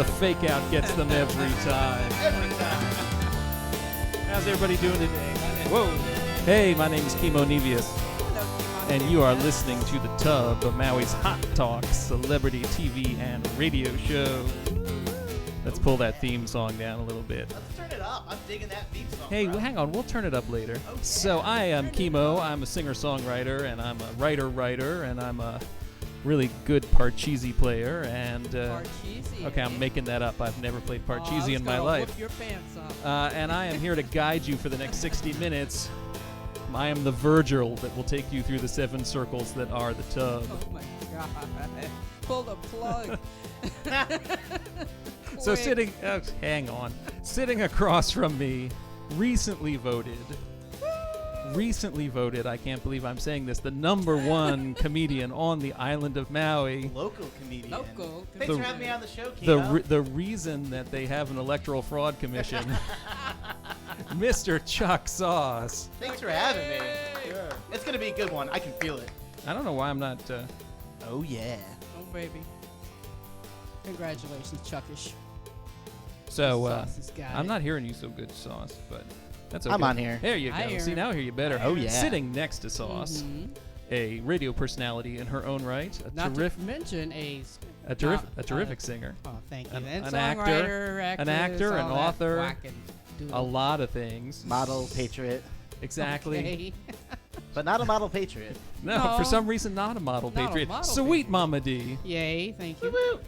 The fake out gets them every time. Every time. How's everybody doing today? Whoa. Hey, my name is Kimo Nevius, and you are listening to The Tub, of Maui's Hot Talk celebrity TV and radio show. Let's pull that theme song down a little bit. Let's turn it up. I'm digging that theme song. Hey, bro. hang on. We'll turn it up later. Okay. So I am Kimo. I'm a singer-songwriter, and I'm a writer, and I'm a really good Parcheesi player. And Parcheesi. okay, I'm making that up. I've never played I Parcheesi was in my gonna life. Whip your pants up. And I am here to guide you for the next 60 minutes. I am the Virgil that will take you through the 7 circles that are the tub. Oh my God! Pull the plug. So Quick. hang on. Sitting across from me, recently voted, I can't believe I'm saying this, the #1 comedian on the island of Maui. Local comedian. Local. Thanks The- for having me on the show, The, Kino. the reason that they have an electoral fraud commission, Mr. Chuck Sauce. Thanks for having me. Yay. Sure. It's going to be a good one. I can feel it. I don't know why I'm not... Oh, yeah. Oh baby. Congratulations, Chuckish. So, Sauce has got I'm it. not hearing you so good, Sauce, but that's okay. I'm on here. There you I go. hear See, him. now I hear you better. I hear him. Oh, yeah. Sitting next to Sauce, Mhm. a radio personality in her own right, Not to mention a terrific singer, Oh, thank you. An- And an songwriter, an actress, actor, an all that author, whacking doodle. a lot of things. Model patriot. Exactly. Okay. But not a model patriot. No, No. for some reason, not a model Not a patriot. model Sweet patriot. Mama D. Yay! Thank you. Woo-woo.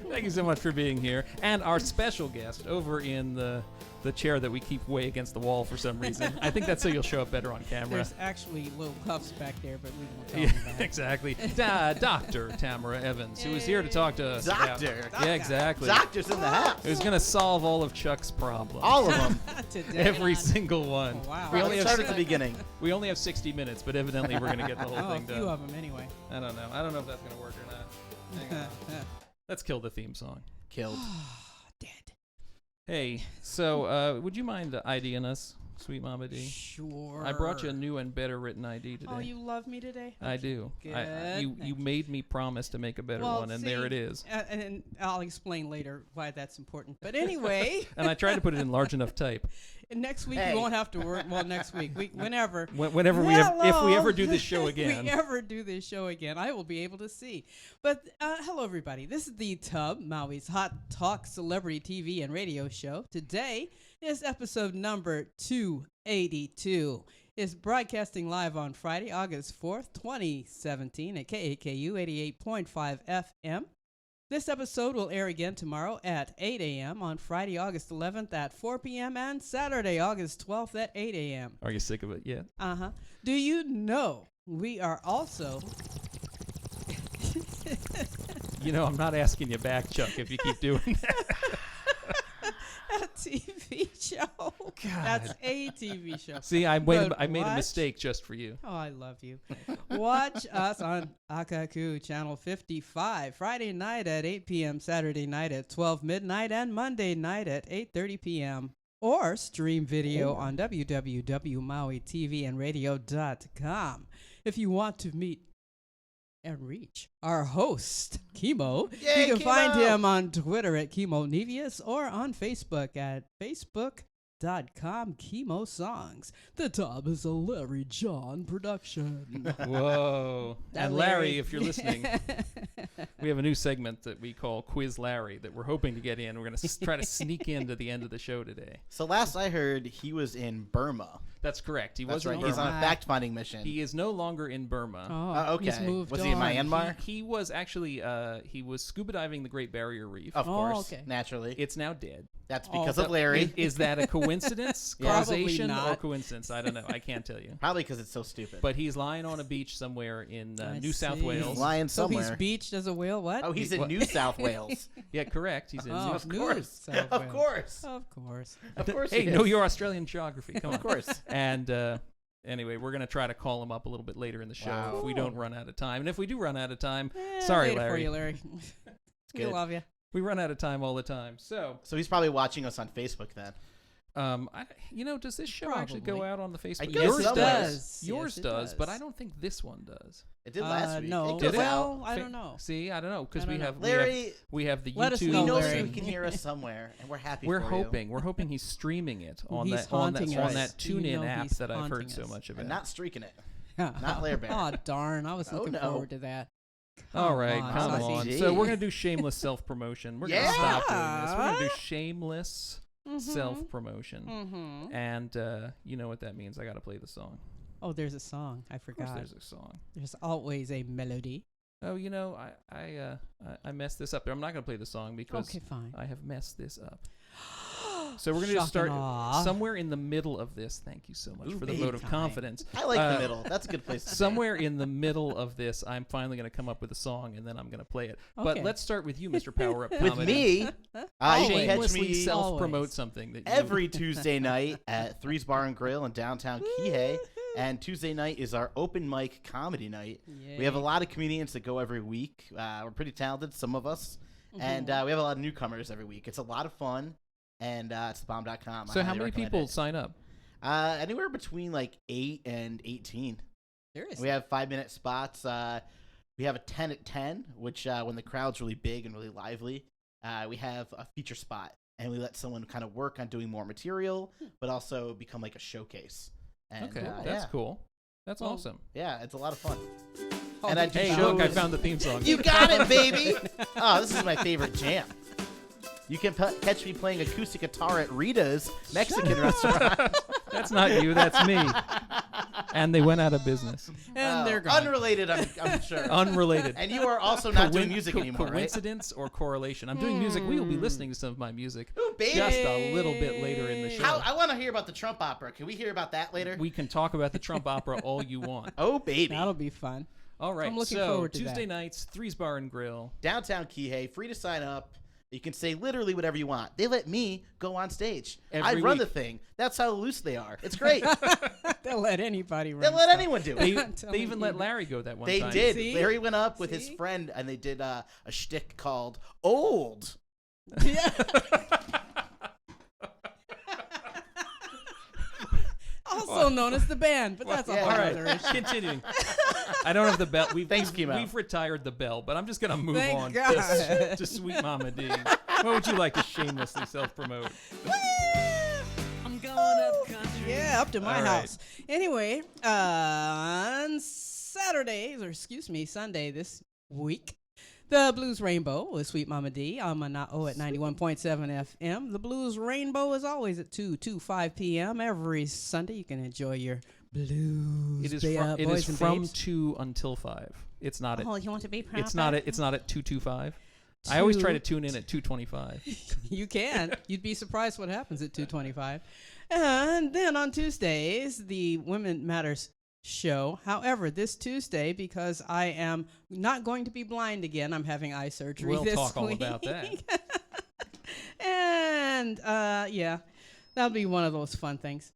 Thank you so much for being here. And our special guest over in the chair that we keep way against the wall for some reason. I think that's so you'll show up better on camera. There's actually little cuffs back there, but we won't tell Yeah, them about it. exactly. Dr. Tamara Evans, who is here to talk to us about- Doctor. Yeah, exactly. Doctor's in the house. Who's going to solve all of Chuck's problems. All of them. Today. Every single one. Oh, wow. We Let's only have start at the beginning. we only have 60 minutes, but evidently we're going to get the whole Oh, a thing few done. of them anyway. I don't know. I don't know if that's going to work or not. Hang on. Let's kill the theme song. Killed. Dead. Hey, so would you mind IDing us, Sweet Mama D? Sure. I brought you a new and better written ID today. Oh, you love me today? I do. Good. You Thank made me promise to make a better Well, one, and there see, it is. And I'll explain later why that's important. But anyway, And I tried to put it in large enough type. next week Hey. you won't have to work. Well, next week, whenever. Whenever we have, if we Hello. ever do this show If again. we ever do this show again, I will be able to see. But hello, everybody. This is The Tub, Maui's Hot Talk celebrity TV and radio show. Today is episode number 282. It's broadcasting live on Friday, August 4th, 2017 at KAKU 88.5 FM. This episode will air again tomorrow at 8 a.m. on Friday, August 11th at 4 p.m. and Saturday, August 12th at 8 a.m. Are you sick of it yet? Uh-huh. Do you know we are also... You know, I'm not asking you back, Chuck, if you keep doing that. a TV show. That's a TV show. See, I But made a watch- mistake just for you. Oh, I love you. Watch us on Akaku Channel 55, Friday night at 8 p.m., Saturday night at 12 midnight, and Monday night at 8:30 p.m. Or stream video on www.mauitvnradio.com. If you want to meet and reach our host, Kimo, Yay, you can find Kimo! him on Twitter at Kimo Nevius or on Facebook at Facebook.com Kimo Songs. The Tub is a Larry John production. Whoa. That And Larry, if you're listening, we have a new segment that we call Quiz Larry that we're hoping to get in. We're going to try to sneak into the end of the show today. So last I heard, he was in Burma. That's correct. He That's was in right. Burma. He's on a Burma. fact-finding mission. He is no longer in Burma. Okay. He's moved Was he in on. Myanmar? He was actually he was scuba diving the Great Barrier Reef. Of Oh, course. okay. Naturally. It's now dead. That's Oh, because that- of Larry. Is that a coincidence, Yeah. causation, Probably or not. coincidence? I don't know. I can't tell you. Probably because it's so stupid. But he's lying on a beach somewhere in I New South see. Wales. He's lying So he's somewhere. beached as a whale. What? Oh, he's in What? New South Wales. Yeah, correct. He's in. Oh. New Of New course. South Of Wales. course. Of course. Of course. Hey, he know is. your Australian geography. Come on. Of course. And anyway, we're gonna try to call him up a little bit later in the show Wow. if we don't run out of time. And if we do run out of time, Eh, sorry, later for Larry. you, Larry. We good. love you. We run out of time all the time. So So he's probably watching us on Facebook then. Does this show actually go Probably. out on the Facebook? guess Yours so. does. Yes, Yours it does, but does. I don't think this one does. It did last week. No. It goes Did it? out. Well, I don't know. See, I don't know because I we don't know. have Larry, we have the Let us YouTube. we know, know Larry. you can hear us somewhere, and we're happy We're for hoping. We're hoping he's streaming it on He's that on that haunting on us. that You TuneIn know app he's that I've heard haunting so us. much you. about. And not streaking it. Not Lair Bear. Oh, darn. I was Oh, looking no. forward to that. All right, on, come Saucy. on. Gee. So we're gonna do shameless self promotion. We're gonna stop doing this. We're gonna do Yeah. shameless self promotion, Mm-hmm. and you know what that means. I gotta play the song. Oh, there's a song. I Of course, forgot. there's a song. There's always a melody. Oh, I messed this up. I'm not gonna play the song because Okay, fine. I have messed this up. So we're gonna just Shocking start awe. somewhere in the middle of this. Thank you so much Ooh, for the big vote of time. confidence. I like the middle. That's a good place to start. Somewhere in the middle of this, I'm finally going to come up with a song, and then I'm going to play it. But Okay. let's start with you, Mr. Power Up With Comedy. me, you can catch Shamelessly me self-promote Always. something that you every Tuesday night at Three's Bar and Grill in downtown Kihei. And Tuesday night is our open mic comedy night. We have a lot of comedians that go every week. We're pretty talented, some of us. And we have a lot of newcomers every week. It's a lot of fun. And it's thebomb.com. So how many people sign up? Anywhere between like 8 and 18. Seriously. We have 5-minute spots. We have a 10 at 10, which when the crowd's really big and really lively, we have a feature spot. And we let someone kind of work on doing more material, but also become like a showcase. And, Okay, that's cool. That's Well, awesome. Yeah, it's a lot of fun. Oh, and I did do you Hey, shows. look, I found the theme song. You got it, baby! Oh, this is my favorite jam. You can catch me playing acoustic guitar at Rita's Mexican restaurant. That's not you, that's me. And they went out of business. And they're gone. Unrelated, I'm sure. Unrelated. And you are also not doing music anymore, right? Coincidence or correlation? I'm doing music. We will be listening to some of my music Ooh, baby. just a little bit later in the show. I want to hear about the Trump opera. Can we hear about that later? We can talk about the Trump opera all you want. Oh, baby. That'll be fun. All right, I'm looking so forward to Tuesday that. nights, Three's Bar and Grill. Downtown Kihei, free to sign up. You can say literally whatever you want. They let me go on stage. I Every run week. the thing. That's how loose they are. It's great. They'll let anybody run. They let stuff. anyone do They, it. I'm telling they even let you. Larry go that one They time. did. See? Larry went up with his See? friend, and they did a shtick called Old. Yeah. Also known as the band, but that's a yeah. whole All right, other issue. continuing. I don't have the bell. Thanks, Kimo. We've retired the bell, but I'm just going to move Thank on God. to Sweet Mama D. What would you like to shamelessly self-promote? I'm going up country. Yeah, up to my All right. house. Anyway, on Saturdays, or excuse me, Sunday this week, the Blues Rainbow with Sweet Mama D on Mana'o at 91.7 FM. The Blues Rainbow is always at 5 p.m. every Sunday. You can enjoy your blues. It is boys and from babes. 2 until 5. It's not at Oh, you want to be proud? it's not at 2:25. I always try to tune in at 2:25. You can. You'd be surprised what happens at 2:25. And then on Tuesdays, the Women Matters show. However, this Tuesday, because I am not going to be blind again, I'm having eye surgery We'll this talk all week. about that. And yeah, that'll be one of those fun things.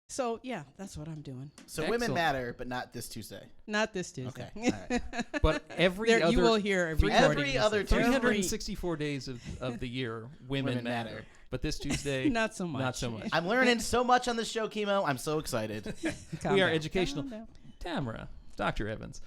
So yeah, that's what I'm doing. So Excellent. women matter, but not this Tuesday. Not this Tuesday. Okay. All right. But every There, other you will hear a recording Every this other week. Tuesday. 364 days of the year, women Women matter. matter. But this Tuesday, Not so much. Not so much. I'm learning so much on this show, Chemo. I'm so excited. Calm We are down. educational. Calm down. Tamara, Dr. Evans,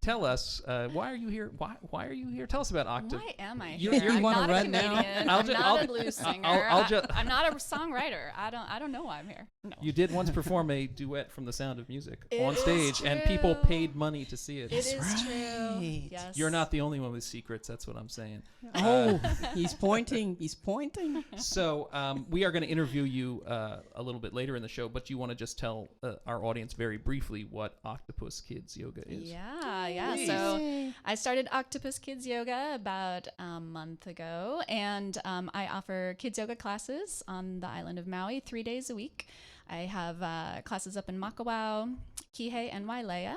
tell us why are you here? Why are you here? Tell us about Octa. Why am I You- here? you I'm wanna not a run now? comedian. I'll I'm ju- not I'll- a blues singer. I'll I'm not a songwriter. I don't know why I'm here. No. You did once perform a duet from The Sound of Music It on is stage, and people true. paid money to see it. It is right. true. Yes. You're not the only one with secrets. That's what I'm saying. Oh, he's pointing. He's pointing. So we are going to interview you a little bit later in the show, but you want to just tell our audience very briefly what Octopus Kids Yoga is. Yeah. So I started Octopus Kids Yoga about a month ago, and I offer kids yoga classes on the island of Maui 3 days a week. I have classes up in Makawao, Kihei, and Wailea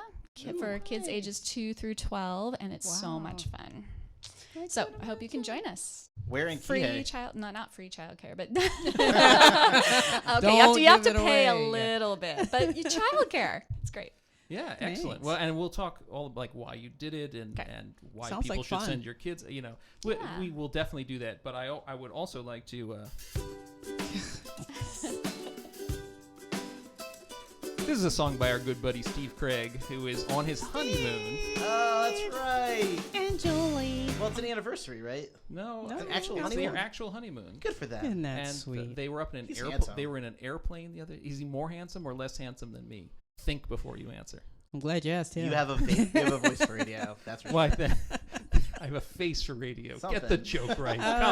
for kids ages 2 through 12, and it's so much fun. So I hope you can join us. Where in Free Kihei? child, not free childcare, but okay, Don't you have give to it pay a away. little bit, but you childcare, it's great. Yeah, excellent. Nice. Well, and we'll talk all like why you did it and, Okay. and why Sounds people like should fun. send your kids. We Yeah. will definitely do that. But I would also like to This is a song by our good buddy Steve Craig, who is on his honeymoon. Oh, that's right. And Julie. Well, it's an anniversary, right? No, No, It's an actual it's honeymoon. their actual honeymoon. Good for them. Isn't that And sweet? they were up in an He's airplane. handsome. They were in an airplane the other. Is he more handsome or less handsome than me? Think before you answer. I'm glad you asked him. You have a voice for radio. That's right. Why? I have a face for radio. Get the Something. joke right. Come on.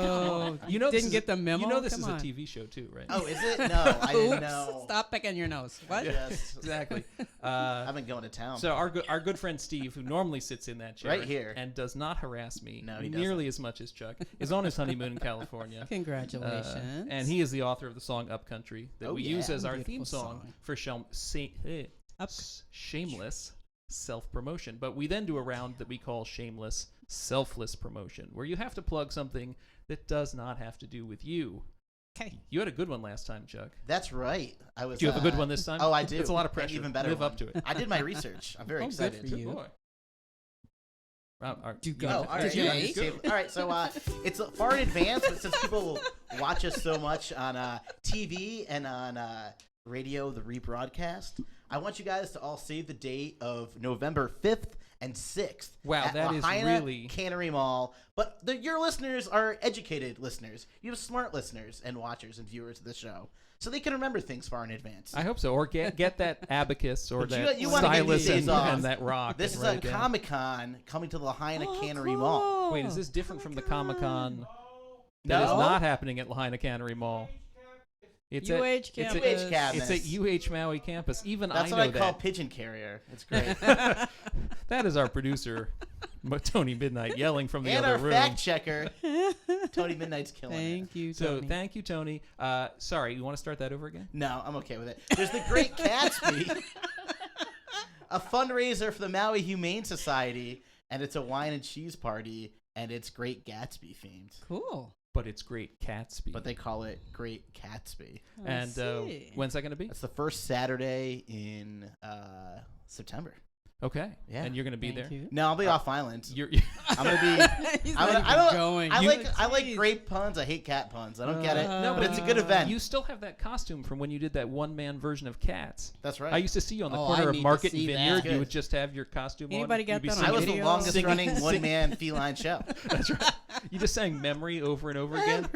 Oh, You know, this didn't is- get the memo. You know this Come is on. a TV show too, right? Oh, is it? No, I didn't Oops. know. Stop picking your nose. What? Yes. Exactly. I've been going to town. So our good friend Steve, who normally sits in that chair Right here. and does not harass me No, he nearly as much as Chuck, is on his honeymoon in California. Congratulations. And he is the author of the song "Upcountry" that Oh, we yeah. use as our Beautiful theme song song. for shameless self-promotion. But we then do a round that we call shameless selfless promotion, where you have to plug something that does not have to do with you. Okay. You had a good one last time, Chuck. That's right. I was. Do you have a good one this time? Oh, I do. It's a lot of An pressure. even better Live one. up to it. I did my research. I'm very Oh, good excited. for you. Good boy. Do you go. Oh, want to- all right. Did you yeah, eat? just- all right. So it's far in advance, but since people watch us so much on TV and on radio, the rebroadcast, I want you guys to all save the date of November 5th and 6th. Wow, at that is Lahaina really- Cannery Mall. But your listeners are educated listeners. You have smart listeners and watchers and viewers of the show, so they can remember things far in advance. I hope so. Or get that abacus or But that you wanna get stylus these days off. and that rock. This and is write a it down. Comic-Con coming to the Lahaina Oh, Cannery cool. Mall. Wait, is this different from the Comic-Con No? that is not happening at Lahaina Cannery Mall? It's UH at, campus. UH campus. It's at UH Maui campus. Even That's I what know I call that. pigeon carrier. It's great. That is our producer, Tony Midnight, yelling from the And other our room. fact checker, Tony Midnight's killing it. Thank you, So Tony. thank you, Tony. Sorry, you want to start that over again? No, I'm okay with it. There's the Great Gatsby, a fundraiser for the Maui Humane Society, and it's a wine and cheese party, and it's Great Gatsby themed. Cool. But it's Great Catsby. But they call it Great Gatsby. I And see. when's that going to be? That's the first Saturday in September. Okay. Yeah. And you're going to be Thank there. you. No, I'll be off island. You're I'm gonna be. He's I not don't. even going. I like Jeez. great puns. I hate cat puns. I don't get it. No, but it's a good event. You still have that costume from when you did that one-man version of Cats. That's right. I used to see you on the Oh, corner I of need to Market and see that. Vineyard. You Good. would just have your costume Anybody on. got You'd be that on I singing- was the video? longest Singing- running one man feline show. That's right. You just sang "Memory" over and over again.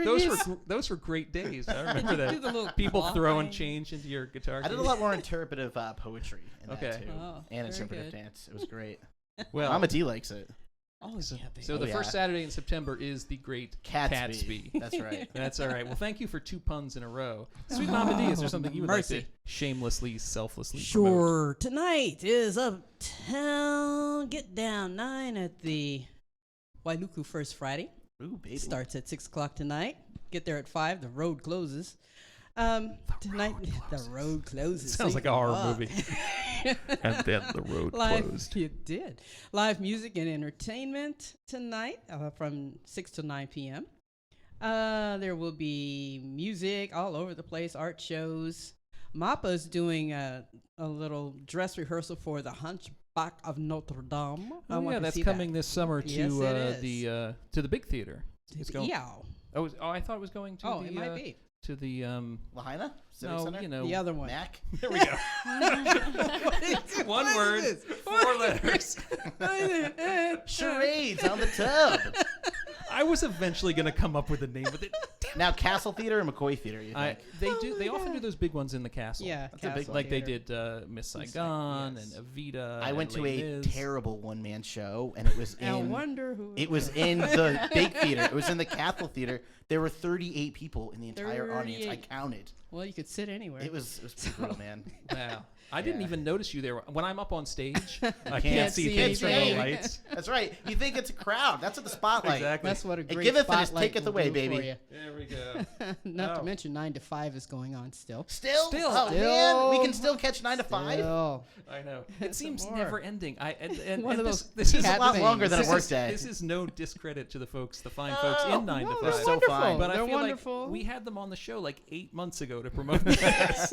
Those were great days. I remember Do the little that. People claw throwing thing. change into your guitar. I did a case. lot more interpretive poetry in Okay. that too, Oh, and very interpretive good. dance. It was great. Well, Mama D likes it. Oh, yeah, baby. so the Oh, first yeah. Saturday in September is the Great Catsby. Catsby. That's right. That's all right. Well, thank you for 2 puns in a row. Sweet Mama D, is there something you would mercy. like to shamelessly, selflessly promote? Sure. Tonight is Uptown Get Down 9 at the Wailuku First Friday. Ooh, baby. Starts at 6 o'clock tonight. Get there at 5. The road closes. Tonight, the road closes. Sounds See? like a horror Oh. movie. And then the road Live, closed. It did. Live music and entertainment tonight from 6 to 9 p.m. There will be music all over the place, art shows. Mappa's doing a little dress rehearsal for the Hunchback of Notre Dame. I Oh want yeah, to that's see coming this summer to Yes, it is. the big theater. It's going. Yeah. Oh, I thought it was going to Oh, the it might be. to the Lahaina Civic no, Center. you know, The other one. Mac. There we go. One word, 4 letters. Charades on the tub. I was eventually going to come up with a name with it. Now Castle Theater or McCoy Theater? You think? They often do those big ones in the castle. Yeah, That's a big Castle Like they Theater. did Miss Saigon yes. and Evita. I and went to Les a Mis. terrible one-man show, and it was I in. wonder who. It was in the big theater. It was in the Castle Theater. There were 38 people in the entire audience. I 38. counted. Well, you could sit anywhere. It was pretty brutal, man. Wow. I didn't Yeah. even notice you there. When I'm up on stage, I can't can't see see things from the anything. lights. That's right. You think it's a crowd? That's at the spotlight. Exactly. That's what a Hey, great give it and it's spotlight take it will away, do baby. for you. There we go. Not to Oh. mention 9 to 5 is going on still. Still? Still. Oh, Still. man. We can still catch 9 to 5? Still. I know. Some It seems more. never ending. And One of this, those this is It's a cat lot things. longer than a this work is- day. This is no discredit to the fine folks No, in 9 no, to they're 5. so wonderful. fine. But I They're feel wonderful. like we had them on the show like 8 months ago to promote this,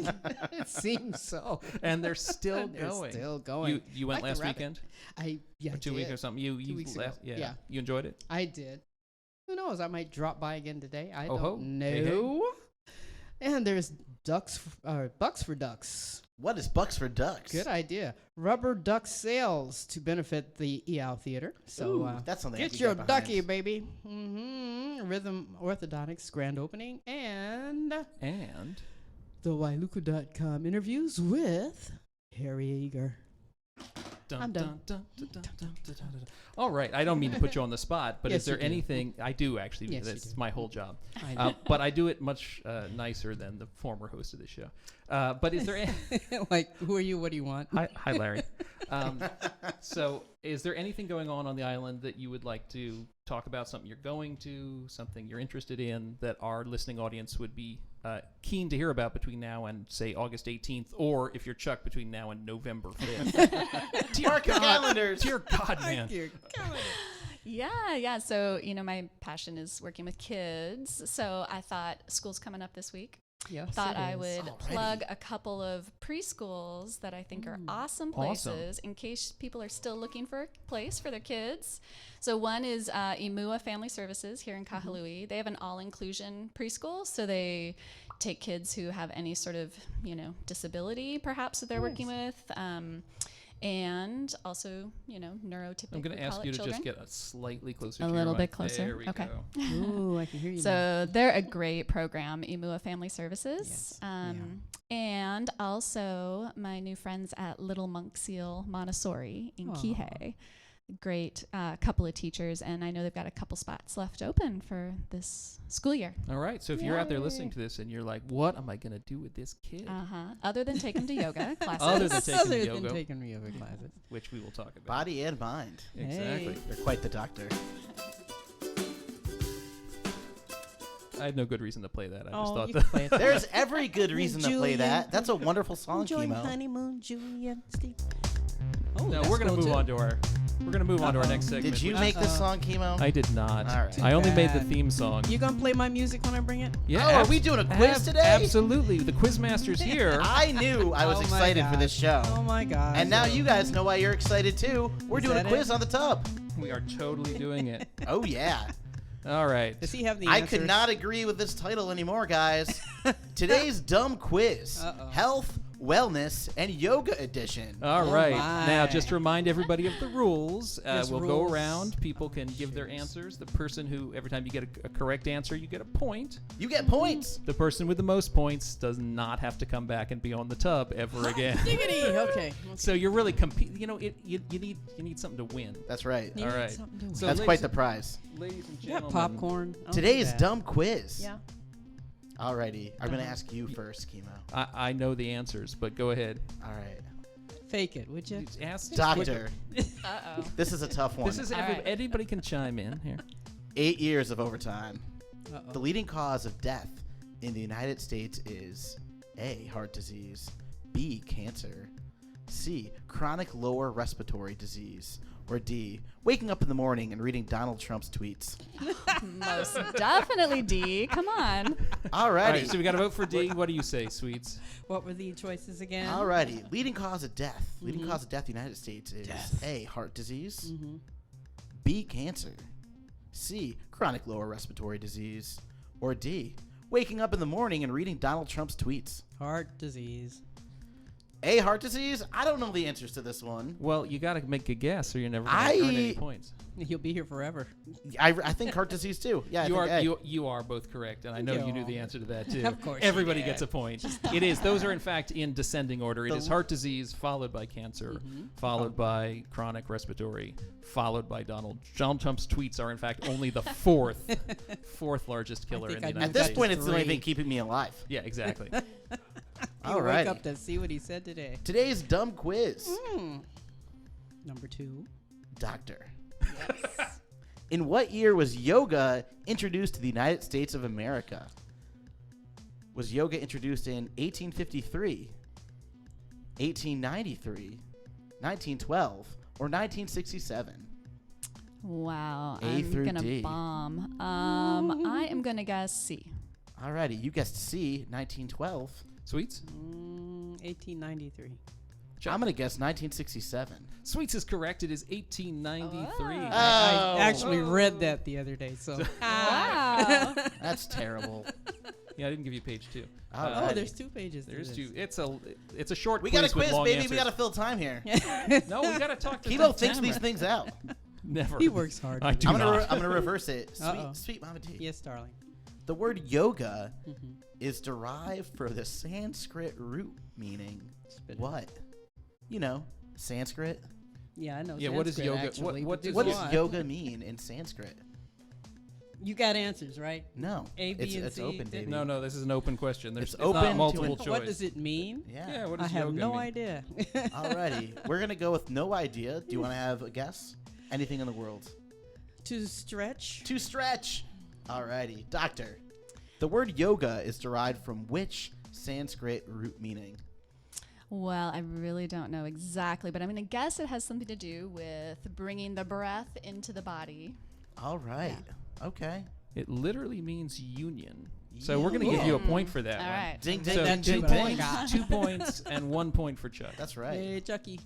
It seems so. and they're still They're going. still going. You went Like the last rabbit. weekend, I or 2 weeks or something. You weeks ago. left, Yeah. You enjoyed it. I did. It Who knows? I might drop by again today. I Ho, ho. don't know. Hey, hey. And there's Bucks for Ducks. What is Bucks for Ducks? Good idea. Rubber duck sales to benefit the EOW Theater. So Ooh, that's something I get could your get behind. ducky, baby. Rhythm Orthodontics grand opening and the Wailuku.com interviews with Harry Eager. I'm done. All right. I don't mean to put you on the spot, but Yes, is there you do. anything? I do actually. Yes, you That's do. my whole job. I know. But I do it much nicer than the former host of the show. But is there? Like, who are you? What do you want? Hi, Larry. So, is there anything going on the island that you would like to talk about? Something you're going to, something you're interested in that our listening audience would be keen to hear about between now and, say, August 18th, or if you're Chuck, between now and November 5th? Mark your calendars. Dear God, man. Yeah. So, my passion is working with kids. So I thought school's coming up this week. Yes, Thought it I is. would Alrighty. plug a couple of preschools that I think are awesome places in case people are still looking for a place for their kids. So one is Imua Family Services here in Kahului. They have an all-inclusion preschool, so they take kids who have any sort of, disability perhaps that they're working with. And also, neurotypical. I'm going to ask you to children. just get slightly closer A to little your bit mic. closer. There we Okay. go. Ooh, I can hear you. now. So they're a great program, Imua Family Services. Yes, And also my new friends at Little Monk Seal Montessori in Aw. Kihei. Great couple of teachers, and I know they've got a couple spots left open for this school year. All right. So if you're out there listening to this and you're like, what am I going to do with this kid? Other than take them to yoga classes. Other than taking Other yoga. than taking yoga classes. Which we will talk about. Body and mind. Exactly. Hey. You're quite the doctor. I had no good reason to play that. I just Oh, thought you that. can play it. There's every good reason to play Julian. that. That's a wonderful song, Enjoy Chemo. honeymoon, Julian, Steve. Oh, No, that's we're gonna cool move too. on to our. We're gonna move on to our next segment. Did you which- make this Uh-oh. song, Chemo? I did not. All right. I only made the bad. theme song. You gonna play my music when I bring it? Yeah. Oh, are we doing a quiz today? Absolutely. The Quizmaster's here. I knew I was Oh my excited for God. this show. Oh my god. And now you guys know why you're excited too. We're Is doing a that quiz it? on the tub. We are totally doing it. Oh yeah. All right. Does he have the I answers? could not agree with this title anymore, guys. Today's dumb quiz: Uh-oh. health, wellness, and yoga edition. All Oh right. my. Now, just to remind everybody of the rules, Yes, we'll go rules. around. People can give their shoes. answers. The person who, every time you get a correct answer, you get a point. You get points. The person with the most points does not have to come back and be on the tub ever again. Diggity. Okay. So you're really compete. You need something to win. That's right. You All need right. something to So win. That's quite the prize. Ladies and You got gentlemen, popcorn. I'll do Today's that. dumb quiz. Yeah. Alrighty. I'm gonna ask you first, Chemo. I know the answers, but go ahead. All right. Fake it, would you? Ask Doctor, Uh-oh. this is a tough one. This is All right. anybody can chime in here. 8 years of overtime. Uh-oh. The leading cause of death in the United States is A, heart disease, B, cancer, C, chronic lower respiratory disease, or D, waking up in the morning and reading Donald Trump's tweets. Most definitely D. Come on. Alrighty. All right, so we got to vote for D. What do you say, Sweets? What were the choices again? Alrighty. Leading cause of death. Leading cause of death in the United States is A, heart disease, Mm-hmm. B, cancer, C, chronic lower respiratory disease, or D, waking up in the morning and reading Donald Trump's tweets. Heart disease. A, heart disease? I don't know the answers to this one. Well, you got to make a guess, or you're never going to earn any points. He'll be here forever. I think heart disease too. Yeah, You I are think A. you are both correct, and I know you knew the answer to that too. Of course you everybody did. gets a point. It is; those are in fact in descending order. It The is heart disease, followed by cancer, Mm-hmm. followed by chronic respiratory, followed by Donald Trump's tweets are in fact only the fourth largest killer in think the I United knew At this States. point, it's the only Three. thing keeping me alive. Yeah, exactly. You Alrighty. wake up to see what he said today. Today's dumb quiz. Number 2. Doctor. In what year was yoga introduced to the United States of America? Was yoga introduced in 1853, 1893, 1912, or 1967? Wow. A I'm through going to D. bomb. I am going to guess C. Alrighty, you guessed C, 1912. Sweets. 1893. I'm going to guess 1967. Sweets is correct. It is 1893. Oh. I actually read that the other day. So Wow. That's terrible. Yeah, I didn't give you page 2. Alrighty. oh, there's 2 pages. to There's this. 2. It's a short We quiz got a quiz, with long baby. answers. We got to fill time here. No, we got to talk to Kilo the thinks these camera. things out. Never. He works hard. I do I'm not. gonna reverse it. Uh-oh. Sweet Mama D. Yes, darling. The word yoga Mhm. is derived from the Sanskrit root meaning Spit it. what? You know, Sanskrit. Yeah, I know. Yeah, what is Sanskrit, yoga? Actually, What but does What go does on. yoga mean in Sanskrit? You got answers, right? No, A, B, and it's C. open, baby. No, this is an open question. There's It's not open to multiple an- choice. What does it mean? Yeah. What I does have yoga no mean? idea. Alrighty, we're gonna go with no idea. Do you want to have a guess? Anything in the world? To stretch. To stretch. Alrighty, doctor. The word yoga is derived from which Sanskrit root meaning? Well, I really don't know exactly, but I'm going to guess it has something to do with bringing the breath into the body. All right. Okay. It literally means union. So we're going to give you a point for that All one. right. Ding, So ding, that ding, too, ding, but I ding. forgot. 2 points and 1 point for Chuck. That's right. Hey, Chucky.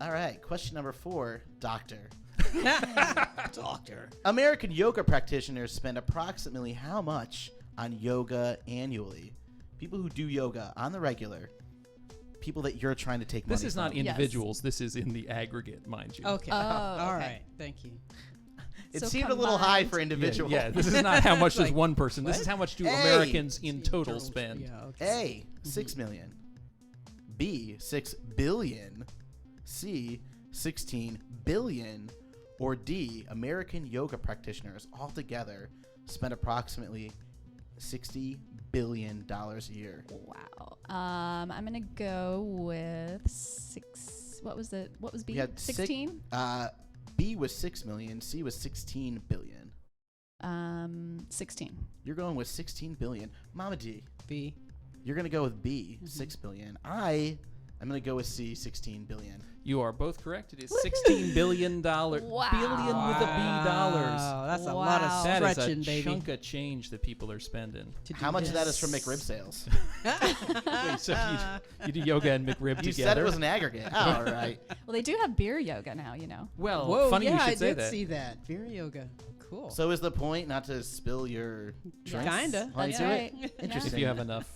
All right. Question number 4, doctor. Doctor. American yoga practitioners spend approximately how much on yoga annually? People who do yoga on the regular. People that you're trying to take money This is not from. individuals. This is in the aggregate, mind you. Okay. Oh, All okay. right. Thank you. It So seemed a little high combined. for individual. Yeah, this is not how much does Like, one person. This is how much do Hey! Americans in total spend. Yeah, okay. A, 6 million. B, 6 billion. C, 16 billion. Or D, American yoga practitioners altogether spend approximately $60 billion a year. Wow. I'm going to go with 6. What was B? We had 16? B was 6 million. C was 16 billion. 16. You're going with 16 billion. Mama D, B. you're going to go with B, 6 billion. I'm going to go with C, 16 billion. You are both correct. It is $16 billion. Wow. Billion with a B dollars. Wow, that's a lot of Wow. That is stretching, a baby. chunk of change that people are spending. to do How much of that is this. from McRib sales? Wait, so you do yoga and McRib You together? said it was an aggregate. All right. Well, they do have beer yoga now, you know. Well, Whoa, funny yeah, you should I say did that. see that. Beer yoga. Cool. So is the point not to spill your drink? Kinda. while you That's do right. it? Yeah. Interesting. If you have enough,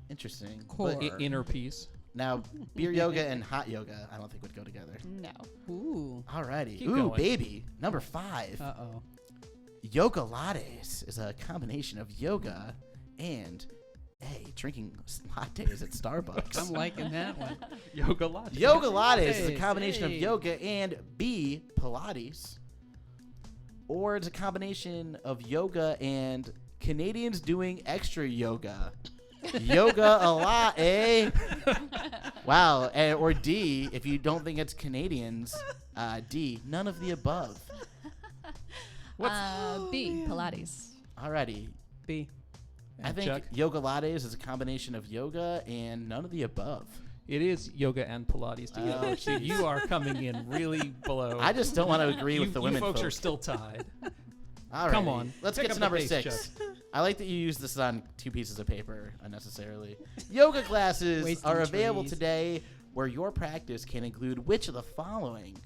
Interesting. Core. But inner peace. now, beer yoga and hot yoga, I don't think would go together. No. Ooh. Alrighty. Keep Ooh, going. baby. Number 5. Uh-oh. Yoga lattes is a combination of yoga and drinking lattes at Starbucks. I'm liking that one. Yoga latte. Yoga lattes is a Lattes, combination of hey. yoga and B, Pilates. Or it's a combination of yoga and Canadians doing extra yoga. Yoga a lot, eh? Wow. Or D, if you don't think it's Canadians, D, none of the above. B, Pilates. Alrighty. B. I And think Chuck? yoga lattes is a combination of yoga and none of the above. It is yoga and Pilates together. Oh, So you are coming in really below. I just don't want to agree with the you women folks folk. are still tied. Alrighty. Come on. Let's Pick get up to the number pace, 6. Chuck. I like that you use this on 2 pieces of paper unnecessarily. Yoga classes Wasting are available trees. today where your practice can include which of the following?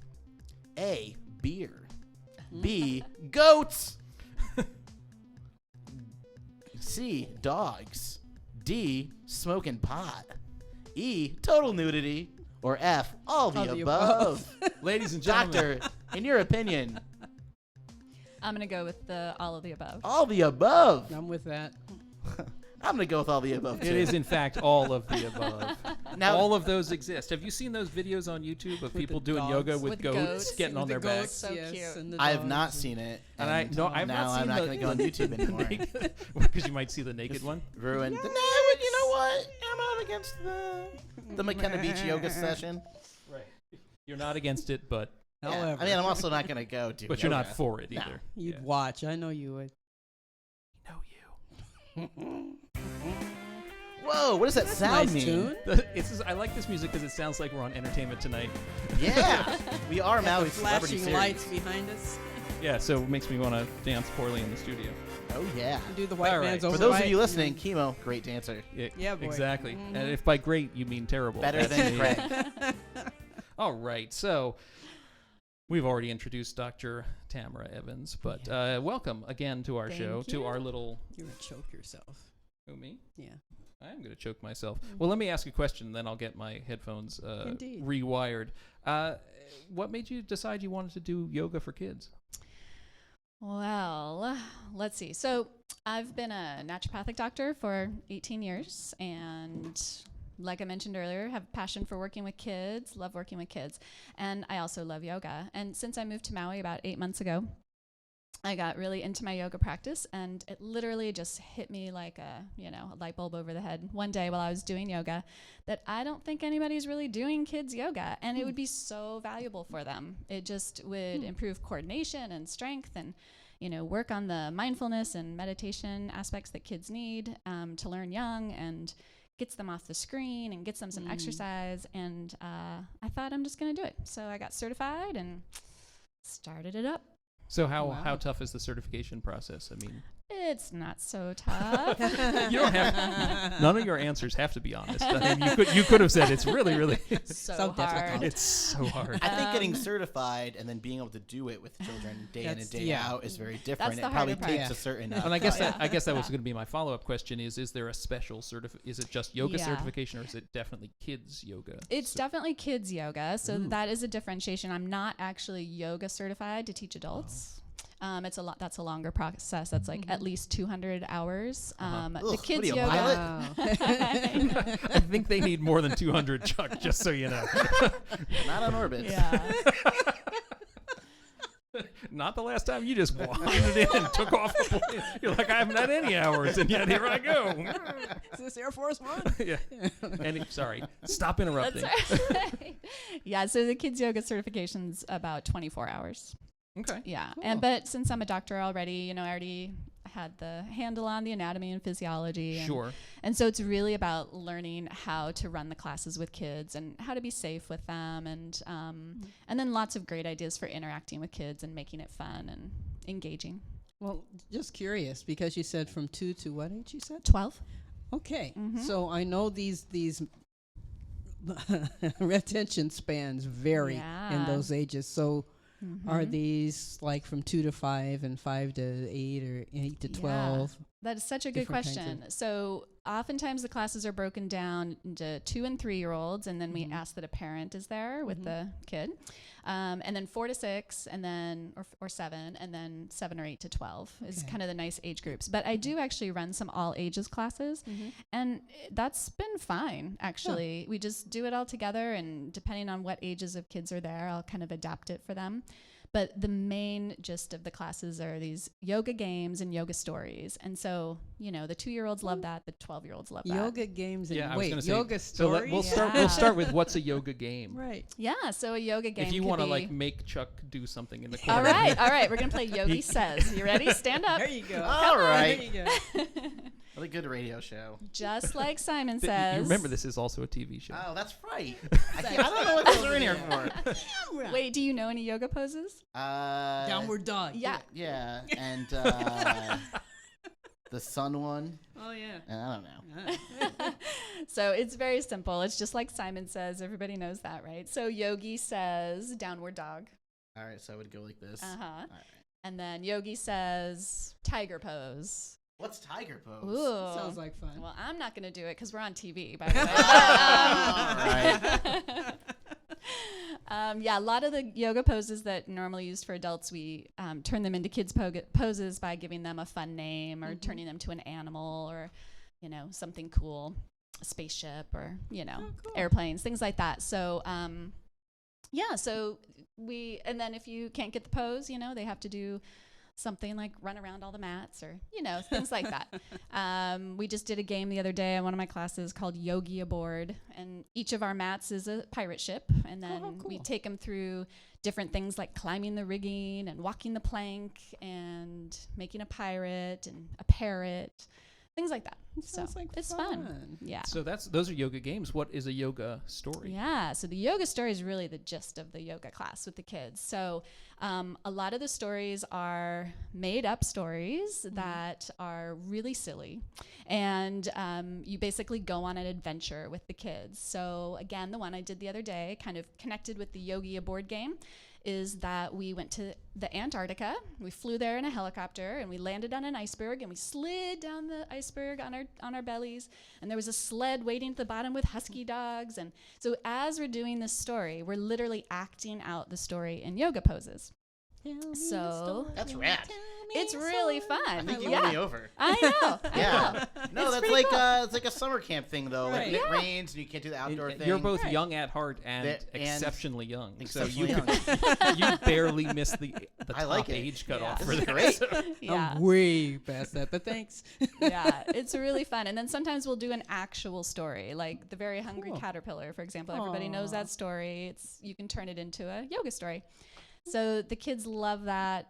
A, beer. B, goats. C, dogs. D, smoking pot. E, total nudity. Or F, all the All the above. Ladies and gentlemen. Doctor, in your opinion, I'm going to go with all of the above. all the above. I'm with that. I'm going to go with all the above, too. It is, in fact, all of the above. Now, All of those exist. Have you seen those videos on YouTube of With people the doing yoga dogs. with, With goats, goats. getting With on the their goats, backs? So yes, cute. and the I have not dogs seen it. And I've now not I'm seen not the- going to go on YouTube anymore. Because you might see the naked one. Ruined. No, but you know what? I'm not against the McKenna Beach yoga session. Right. You're not against it, but Yeah, However, I mean, I'm also not going to go do but you're not yoga. for it No. either. you'd Yeah. watch. I know you would. Know you. Whoa, what does that sound Nice mean? tune. I like this music because it sounds like we're on Entertainment Tonight. Yeah, we are Got the Maui's celebrity flashing series. lights behind us. Yeah, so it makes me want to dance poorly in the studio. Oh yeah. Do the white All man's right. over For those white. of you listening, Chemo, great dancer. Yeah, boy. Exactly. Mhm. And if by great you mean terrible. Better that's than me. Craig. All right, so we've already introduced Dr. Tamara Evans, but welcome again to our Thank show, to you. our little... You're gonna choke yourself. Who, me? Yeah. I'm going to choke myself. Well, let me ask you a question, then I'll get my headphones Indeed. rewired. What made you decide you wanted to do yoga for kids? Well, let's see. So I've been a naturopathic doctor for 18 years, and like I mentioned earlier, have a passion for working with kids, love working with kids, and I also love yoga. And since I moved to Maui about 8 months ago, I got really into my yoga practice, and it literally just hit me like a light bulb over the head one day while I was doing yoga that I don't think anybody's really doing kids yoga, and it would be so valuable for them. It just would improve coordination and strength, and work on the mindfulness and meditation aspects that kids need to learn young, and gets them off the screen and gets them some exercise. And I thought, I'm just going to do it. So I got certified and started it up. So how Wow. tough is the certification process? I mean, It's not so tough. you don't have none of your answers have to be honest. I mean, you could have said it's really so So hard. difficult. it's so hard. I think getting certified and then being able to do it with children day in and That's- day yeah. out is very different. the It probably harder part. takes Yeah. a certain. And I guess Yeah. that was Yeah. going to be my follow-up question is there a special is it just yoga Yeah. certification, or is it definitely kids yoga? It's definitely kids yoga, so Ooh. that is a differentiation. I'm not actually yoga certified to teach adults. It's a lot. That's a longer process. That's like at least 200 hours. The Ugh, kids what are you, a yoga. pilot? Wow. I think they need more than 200, Chuck, just so you know. Not on orbit. Yeah. Not the last time you just wandered in and took off the plane. You're like, I haven't had any hours, and yet here I go. Is this Air Force One? Yeah. Sorry, stop interrupting. That's right. Yeah. So the kids yoga certification's about 24 hours. Okay. Yeah. Cool. But since I'm a doctor already, I already had the handle on the anatomy and physiology. And, Sure. And so it's really about learning how to run the classes with kids and how to be safe with them, and then lots of great ideas for interacting with kids and making it fun and engaging. Well, just curious, because you said from 2 to what age you said? 12. Okay. Mhm. So I know these retention spans vary in Yeah. those ages. So are Mhm. these like from 2 to 5 and 5 to 8 or 8 to Yeah. 12? That is such a good Different kinds question. So oftentimes the classes are broken down into 2 and 3-year-olds, and then we ask that a parent is there with the kid, and then 4 to 6, and then or 7, and then 7 or 8 to 12 is Okay. kind of the nice age groups. But I do actually run some all ages classes, and that's been fine. Actually, we just do it all together, and depending on what ages of kids are there, I'll kind of adapt it for them. But the main gist of the classes are these yoga games and yoga stories. And so, the 2-year-olds love that. The 12-year-olds love that. Yoga games and Yeah, I was wait, going to say. yoga So stories? we'll Yeah. start with what's a yoga game. Right. Yeah, so a yoga game If you could want to be- like make Chuck do something in the corner. All right. We're going to play Yogi Says. You ready? Stand up. There you go. All right. There you go. What a good radio show. Just like Simon You says. remember this is also a TV show. Oh, that's right. I don't know what those are in here for. Wait, do you know any yoga poses? Downward dog. Yeah. Yeah, and the sun one. Oh, yeah. And I don't know. So it's very simple. It's just like Simon Says. Everybody knows that, right? So Yogi says downward dog. All right, so I would go like this. Uh-huh. All right. And then Yogi says tiger pose. What's tiger pose? Ooh. Sounds like fun. Well, I'm not going to do it because we're on TV, by the way. Yeah, a lot of the yoga poses that normally used for adults, we turn them into kids poses by giving them a fun name or turning them to an animal or, something cool, a spaceship or, cool. airplanes, things like that. So, and then if you can't get the pose, they have to do something like run around all the mats or, things like that. We just did a game the other day in one of my classes called Yogi Aboard, and each of our mats is a pirate ship. And then we cool. take them through different things like climbing the rigging and walking the plank and making a pirate and a parrot. things like that. Sounds So like it's fun. Yeah. So those are yoga games. What is a yoga story? Yeah, so the yoga story is really the gist of the yoga class with the kids. So a lot of the stories are made up stories that are really silly. And you basically go on an adventure with the kids. So again, the one I did the other day, kind of connected with the Yogi board game, is that we went to the Antarctica. We flew there in a helicopter and we landed on an iceberg and we slid down the iceberg on our bellies, and there was a sled waiting at the bottom with husky dogs. And so as we're doing this story, we're literally acting out the story in yoga poses. So That's rad. it's really fun. I think you yeah. won me over. I know. I Yeah. know. No, It's that's pretty like cool. it's like a summer camp thing though. Like Right. when it Yeah. rains and you can't do the outdoor thing. You're both Right. young at heart and And exceptionally young. exceptionally so you barely missed the I top like it. age cutoff Yeah. for This is this. great. Yeah. I'm way past that, but thanks. Yeah, it's really fun. And then sometimes we'll do an actual story, like the Very Hungry Cool. Caterpillar, for example. Everybody knows Aw. that story. You can turn it into a yoga story. So the kids love that.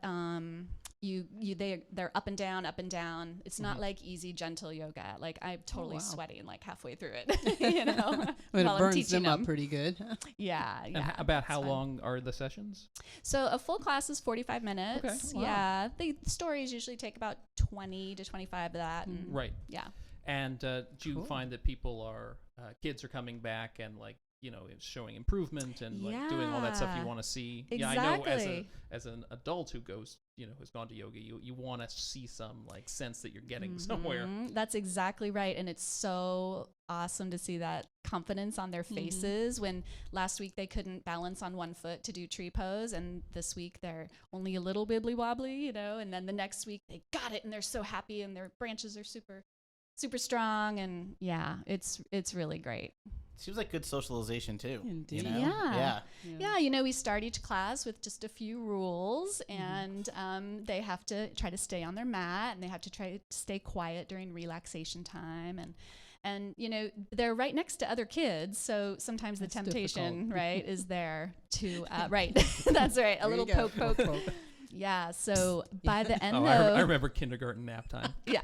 They're up and down, up and down. It's not like easy, gentle yoga. Like I'm totally wow. sweating like halfway through it, you know, But it while I'm burns teaching them up them. pretty good. Yeah, And yeah. about it's how fun. long are the sessions? So a full class is 45 minutes. Okay. Wow. Yeah, the stories usually take about 20 to 25 of that. And Right. yeah. And do you Cool. find that people are kids are coming back and like it's showing improvement and like doing all that stuff you Yeah. want to see? Yeah, I know Exactly. as an adult who goes who's gone to yoga, you want to see some like sense that you're getting somewhere. Mhm. That's exactly right. And it's so awesome to see that confidence on their faces when last week they couldn't balance on one foot to do tree pose, and this week they're only a little wibbly wobbly, and then the next week they got it and they're so happy and their branches are super strong. And yeah, it's really great. Seems like good socialization too. Indeed. You know? Yeah. Yeah. Yeah, we start each class with just a few rules, and they have to try to stay on their mat, and they have to try to stay quiet during relaxation time, and they're right next to other kids, so sometimes That's the temptation, difficult. right, is there to right. That's right, a There little you go. poke. Yeah, so by the end, Oh, though, I remember kindergarten nap time. yeah.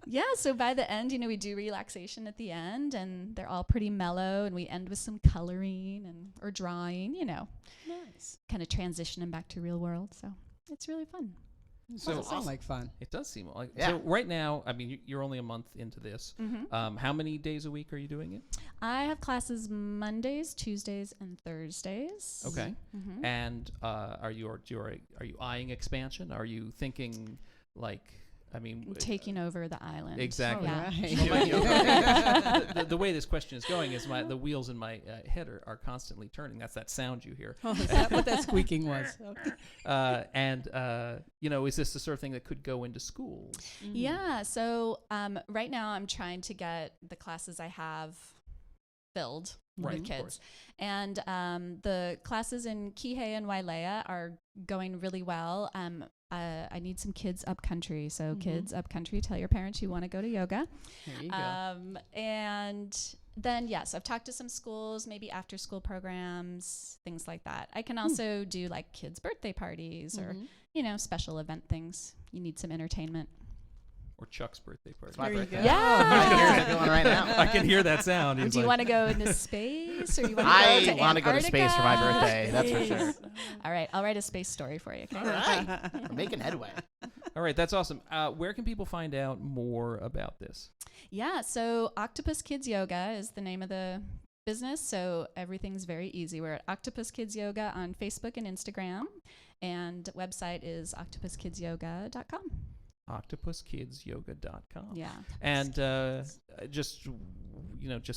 Yeah, so by the end, we do relaxation at the end, and they're all pretty mellow, and we end with some coloring or drawing, Nice. kind of transitioning back to real world. So it's really fun. So Doesn't sound like fun. It does seem like Yeah. so. Right now, I mean, you're only a month into this. How many days a week are you doing it? I have classes Mondays, Tuesdays, and Thursdays. Okay. Mhm. And are you eyeing expansion? Are you thinking like? I mean, Taking over the island. Exactly. Yeah. Right. Well, the way this question is going is the wheels in my head are constantly turning. That's that sound you hear. Oh, is that what that squeaking was? Okay. Is this the sort of thing that could go into schools? Yeah. So right now I'm trying to get the classes I have filled Right, with of kids. course. And the classes in Kihei and Wailea are going really well. I need some kids up country. So kids up country, tell your parents you want to go to yoga. There you go. And then, yes, I've talked to some schools, maybe after school programs, things like that. I can also do like kids' birthday parties or, special event things. You need some entertainment. Or Chuck's birthday party? It's my There you birthday. go. I can hear Yeah. it going right now. I can hear that sound. He's Do you like- want to go into space, or you want I to go to wanna go to space for my Antarctica? birthday, that's for Please. sure. All right, I'll write a space story for you. Okay. All right. We're making headway. All right, that's awesome. Where can people find out more about this? Yeah, so Octopus Kids Yoga is the name of the business, so everything's very easy. We're at Octopus Kids Yoga on Facebook and Instagram, and website is octopuskidsyoga.com. octopuskidsyoga.com. Yeah. And just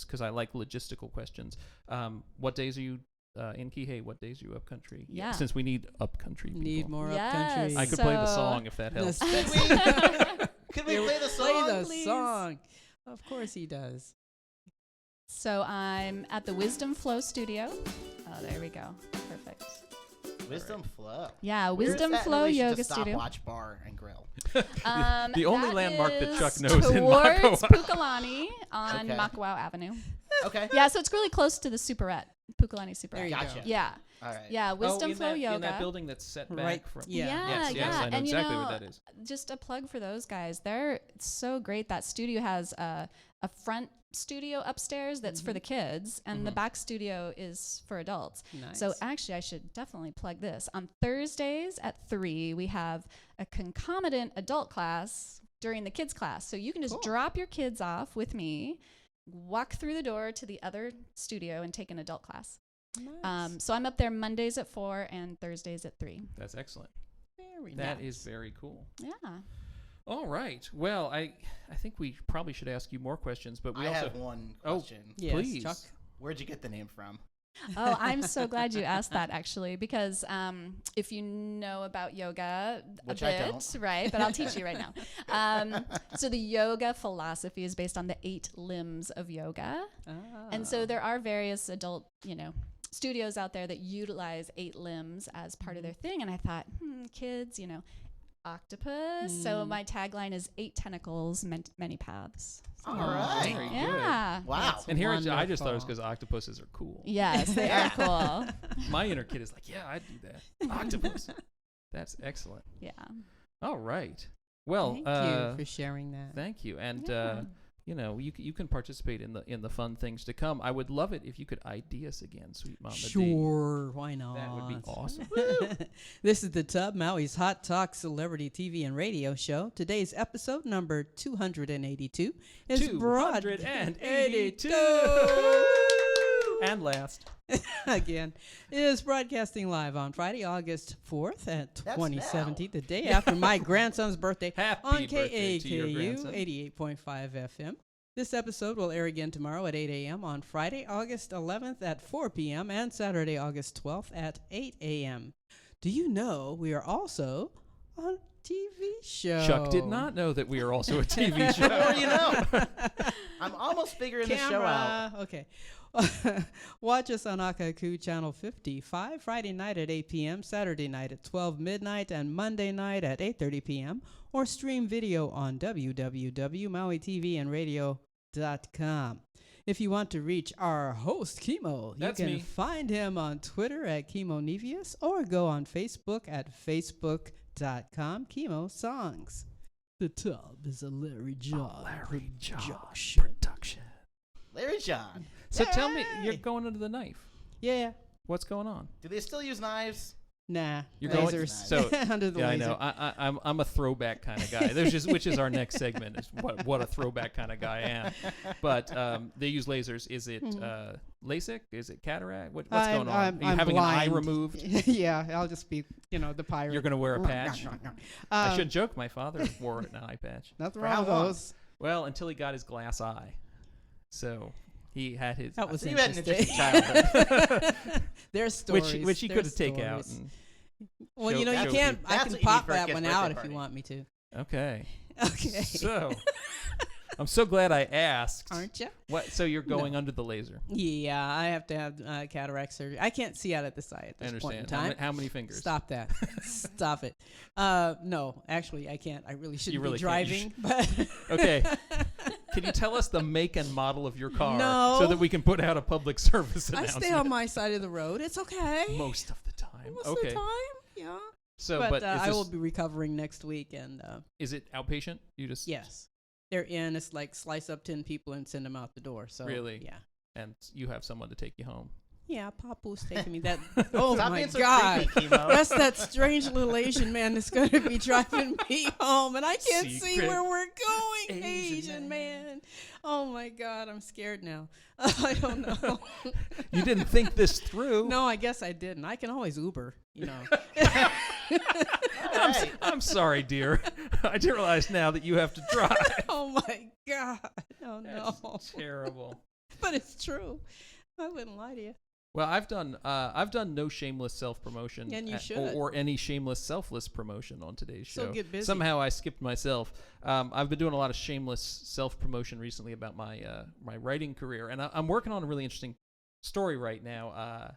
because I like logistical questions, what days are you in Kihei? What days are you up country? Yeah. Since we need up country people. Need more Yes. up country. I could play the So- song if that helps. Could we play the song? Play the please? song. Of course he does. So I'm at the Wisdom Flow Studio. Oh, there we go. Perfect. Wisdom Flow. Yeah, Where's Wisdom that in Flow relation to Yoga Studio. Stopwatch Bar and Grill. The only That landmark that Chuck is knows in towards Makawao. Pukalani on Okay. Makawao Avenue. Okay. Yeah, so it's really close to the Superette, Pukalani Superette. There you Gotcha. go. Yeah. All right. Yeah, Wisdom in Flow that, Yoga. in that building that's set back Right. from. Yeah. Yeah, Yes, I know and exactly you know, what that is. Just a plug for those guys. They're so great. That studio has a front studio upstairs that's for the kids, and the back studio is for adults. Nice. So actually, I should definitely plug this. On Thursdays at 3, we have a concomitant adult class during the kids class. So you can just Cool. drop your kids off with me, walk through the door to the other studio, and take an adult class. Nice. So I'm up there Mondays at 4 and Thursdays at 3. That's excellent. Very That nice. is very cool. Yeah. All right. Well, I think we probably should ask you more questions, but we I also have one Oh. question. Yes, please. Chuck. Where'd you get the name from? Oh, I'm so glad you asked that, actually, because if you know about yoga Which a I bit, don't. right? But I'll teach you right now. So the yoga philosophy is based on the 8 limbs of yoga. And so there are various adult, studios out there that utilize 8 limbs as part of their thing. And I thought, kids, octopus. So my tagline is 8 tentacles, many paths. All right. Very good. Yeah. Wow. That's And here I just thought it was wonderful. because octopuses are cool. Yes, they are cool. My inner kid is like, yeah, I'd do that. Octopus. That's excellent. Yeah. All right. Well, Thank you for sharing that. thank you. And Yeah. you can participate in the fun things to come. I would love it if you could ID us again, Sweet Mama D. Sure, why not? That would be awesome. This is the Tub, Maui's Hot Talk Celebrity TV and Radio Show. Today's episode number 282 is 282. And last. again is broadcasting live on Friday, August 4th at That's 2017, the day after my grandson's birthday Happy on birthday to your KAKU grandson. 88.5 FM. This episode will air again tomorrow at 8 a.m. on Friday, August 11th at 4 p.m. and Saturday, August 12th at 8 a.m. Do you know we are also on TV show? Chuck did not know that we are also a TV show. Or you know. I'm almost figuring the show out. Okay. Watch us on Akaku Channel 55, Friday night at 8 p.m., Saturday night at 12 midnight, and Monday night at 8:30 p.m., or stream video on www.mauitvndradio.com. If you want to reach our host, Chemo, That's you can me. find him on Twitter at Chemo Nevius, or go on Facebook at facebook.com Chemo Songs. The Tub is a Larry John production. Larry John. So tell me, you're Yay. going under the knife. Yeah. What's going on? Do they still use knives? Nah. You're going lasers. so under the yeah, laser. I know. I'm a throwback kind of guy. There's just which is our next segment is what a throwback kind of guy I am. But they use lasers. Is it LASIK? Is it cataract? What's going on? Are you I'm having blind. an eye removed? Yeah, I'll just be, the pirate. You're gonna wear a patch. I should joke. My father wore an eye patch. Nothing For wrong how with long? those. Well, until he got his glass eye. So he had his That was So you had an interesting. interesting childhood. There's stories. which he could There's have taken out. stories. And, Well, show- you show can't. people. I That's can what you need pop for a that kid's one birthday out if party. you want me to. okay. Okay. So I'm so glad I asked. Aren't you? What? So you're going under the laser? Yeah, I have to have cataract surgery. I can't see out at the side at I this point in understand. time. How many fingers? Stop that. Stop it. No, actually, I can't. I really shouldn't really be can't. You driving. But Okay. Can you tell us the make and model of your car No. so that we can put out a public service I announcement? stay on my side of the road. It's okay. Most of the time. Most of Okay. the time, yeah. So, but but is, I this, will be recovering next week, and is it outpatient? You just yes, they're in. It's like slice up 10 people and send them out the door. So Really? yeah, and you have someone to take you home. yeah. Papu's taking me. That oh Stop my being so god, creepy, Chemo. that's that strange little Asian man that's going to be driving me home, and I can't see Secret where we're going. Asian Asian man. Oh my god, I'm scared now. I don't know. You didn't think this through. No, I guess I didn't. I can always Uber. I'm sorry, dear. I do realize now that you have to drive. Oh my god. Oh That's no. terrible. But it's true. I wouldn't lie to you. Well, I've done no shameless self promotion, And you should. or any shameless selfless promotion on today's show. So get busy. Somehow I skipped myself. I've been doing a lot of shameless self promotion recently about my my writing career, and I'm working on a really interesting story right now.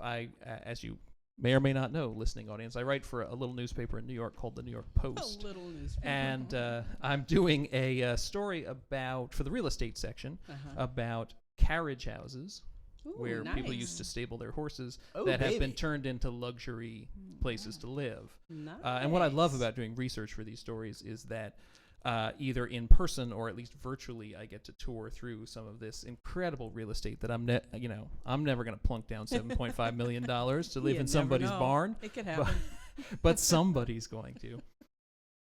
As you may or may not know, listening audience, I write for a little newspaper in New York called the New York Post. A little newspaper. And I'm doing a story for the real estate section Uh-huh. about carriage houses Ooh, where people nice. used to stable their horses Oh, that have been baby. turned into luxury places to live. Nice. And what I love about doing research for these stories is that either in person or at least virtually, I get to tour through some of this incredible real estate that I'm never going to plunk down $7.5 million to live You in never somebody's know. barn, It could happen. but somebody's going to.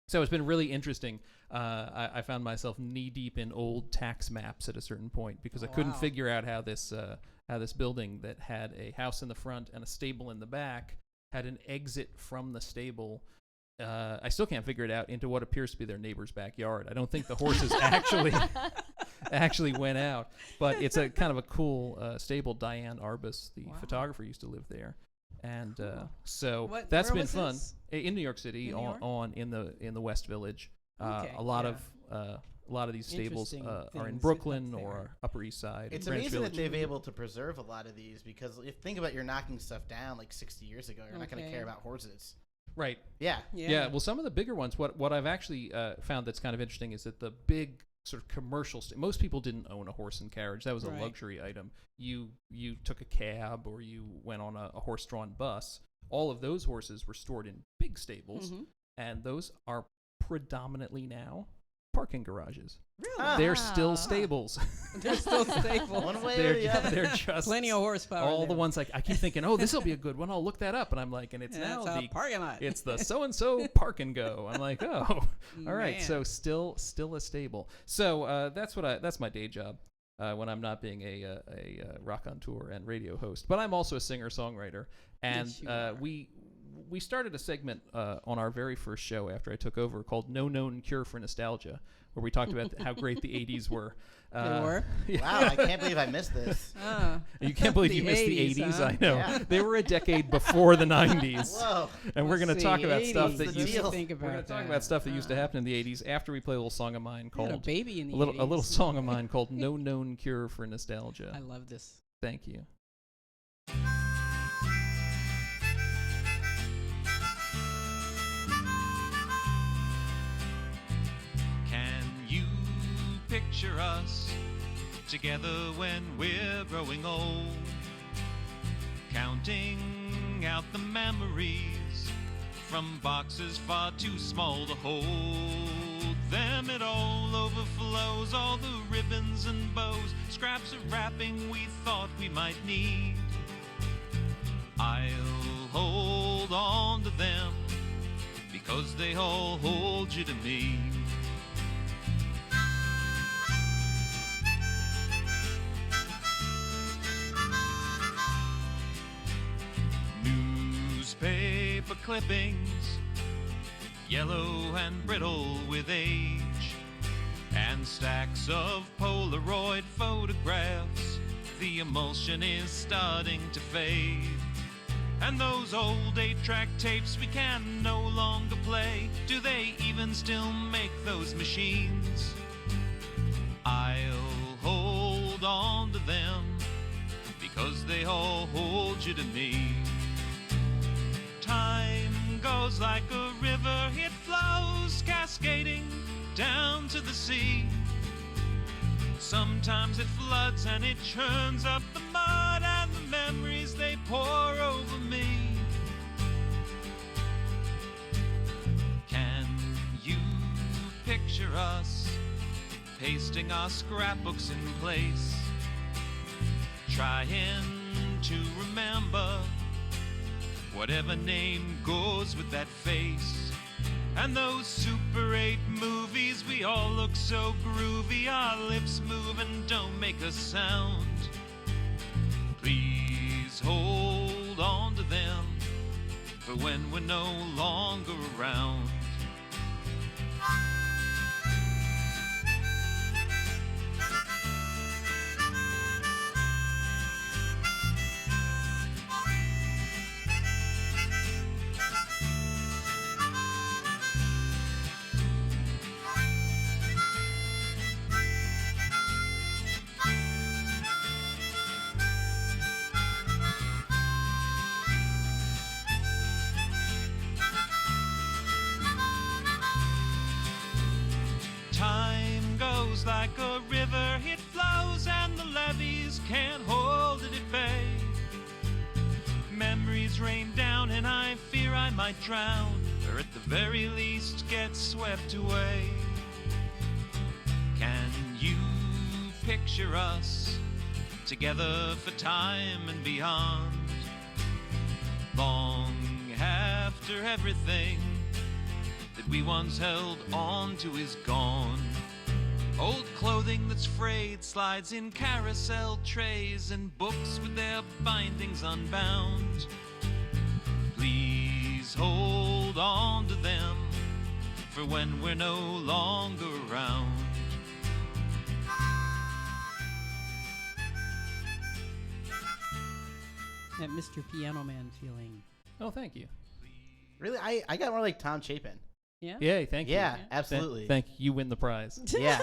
So it's been really interesting. I found myself knee deep in old tax maps at a certain point because I couldn't Wow. figure out how this building that had a house in the front and a stable in the back had an exit from the stable. I still can't figure it out into what appears to be their neighbor's backyard. I don't think the horses actually went out, but it's a kind of a cool stable. Diane Arbus, the Wow. photographer, used to live there, and Cool. so What- that's where been was fun this? in New York City. In New York? in the West Village. Okay, A lot yeah. of these stables Interesting are things in up Brooklyn there. or Upper East Side. It's Greenwich amazing that Village. they've able to preserve a lot of these because if think about you're knocking stuff down like 60 years ago, you're not going to Okay. care about horses. Right. Yeah. Yeah. Well, some of the bigger ones. What I've actually found that's kind of interesting is that the big sort of commercial. Most people didn't own a horse and carriage. That was a Right. luxury item. You took a cab or you went on a horse-drawn bus. All of those horses were stored in big stables, Mhm. and those are predominantly now parking garages. Really? Ah. They're still stables. They're still stable. One way or they're the other. they're just Plenty of horsepower. all the there. ones like I keep thinking, oh, this will be a good one. I'll look that up, and I'm like, and it's Yeah, now it's a the parking lot. it's the so and so park and go. I'm like, oh, all right. Man. So still a stable. So that's my day job when I'm not being a rock on tour and radio host. But I'm also a singer songwriter, and Yes, you are. we started a segment on our very first show after I took over called No Known Cure for Nostalgia, where we talked about how great the 80s were. They were? Wow, I can't believe I missed this. Ah. You can't believe The you missed the 80s, 80s. huh? I know. Yeah. They were a decade before the 90s. Whoa. And we're going to Let's talk see, about 80s, stuff that What's the used deal? think we're about going to talk that. about stuff that used to happen in the 80s after we play a little song of mine You had a called baby in the a little 80s. song of mine called No Known Cure for Nostalgia. I love this. Thank you. Can you picture us together when we're growing old? Counting out the memories from boxes far too small to hold them. It all overflows, all the ribbons and bows, scraps of wrapping we thought we might need. I'll hold on to them because they all hold you to me. Newspaper clippings, yellow and brittle with age, and stacks of Polaroid photographs. The emulsion is starting to fade. And those old 8-track tapes we can no longer play. Do they even still make those machines? I'll hold on to them because they all hold you to me. Time goes like a river, it flows cascading down to the sea. Sometimes it floods and it churns up the mud, and the memories they pour over me. Can you picture us pasting our scrapbooks in place, trying to remember whatever name goes with that face? And those Super 8 movies, we all look so groovy, our lips move and don't make a sound. Please hold on to them for when we're no longer around. waves rain down and I fear I might drown, or at the very least get swept away. Can you picture us together for time and beyond? Long after everything that we once held on to is gone. Old clothing that's frayed slides in carousel trays, and books with their bindings unbound. Please hold on to them for when we're no longer around. That Mr. Piano Man feeling. Oh, thank you. Really, I got more like Tom Chapin. Yeah? Yay, thank you. Yeah, absolutely. Thank you. You win the prize. Yeah.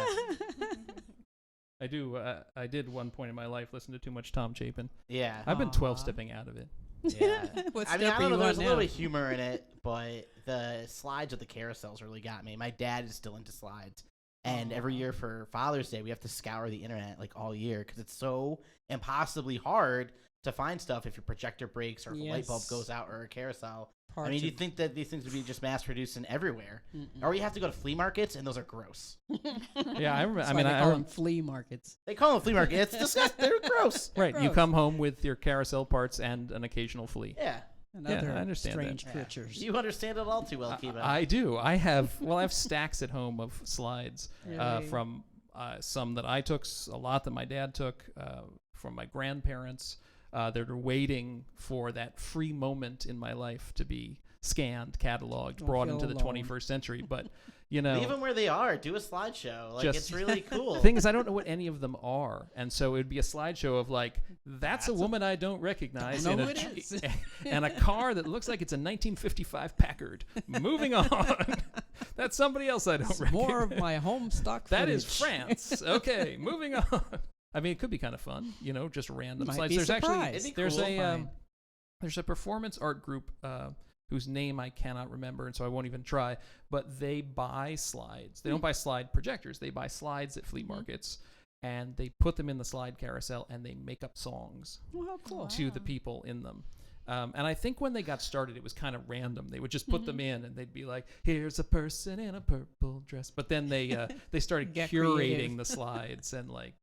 I do. I did one point in my life listen to too much Tom Chapin. Yeah. I've been Aw. 12-stepping out of it. Yeah. What I mean, step I are don't know. you There's on a little now? bit of humor in it, but the slides with the carousels really got me. My dad is still into slides, and every year for Father's Day, we have to scour the internet like all year because it's so impossibly hard to find stuff if your projector breaks or if a light bulb Yes. goes out or a carousel. Parts I mean, you'd of- think that these things would be just mass produced and everywhere, Mm-mm. or you have to go to flea markets, and those are gross. Yeah, I remember. That's I why mean, they I call rem- them flea markets. They call them flea markets. It's disgusting. They're gross. right. You gross. come home with your carousel parts and an occasional flea. Yeah. And Yeah, other I understand that. strange Yeah. creatures. You understand it all too well, Kiva. I do. I have stacks at home of slides Really? from some that I took, a lot that my dad took, from my grandparents. That are waiting for that free moment in my life to be scanned, cataloged, Don't brought feel into the alone. 21st century. But, you know, Leave them where they are. Do a slideshow. Like, Just- it's really cool. the thing is, I don't know what any of them are. And so it would be a slideshow of like, that's a woman I don't recognize. Don't know in who a it is. and a car that looks like it's a 1955 Packard. Moving on. That's somebody else I don't recognize. More of my home stock That is footage. France. Okay, moving on. I mean, it could be kind of fun, you know, just random Might slides. be There's surprised. It'd be there's cool. a Fine. there's a performance art group whose name I cannot remember, and so I won't even try. But they buy slides. They don't buy slide projectors. They buy slides at flea markets, and they put them in the slide carousel, and they make up songs Well, how cool. to the people in them. And I think when they got started, it was kind of random. They would just put them in, and they'd be like, "Here's a person in a purple dress." But then they started Get curating creative. the slides and like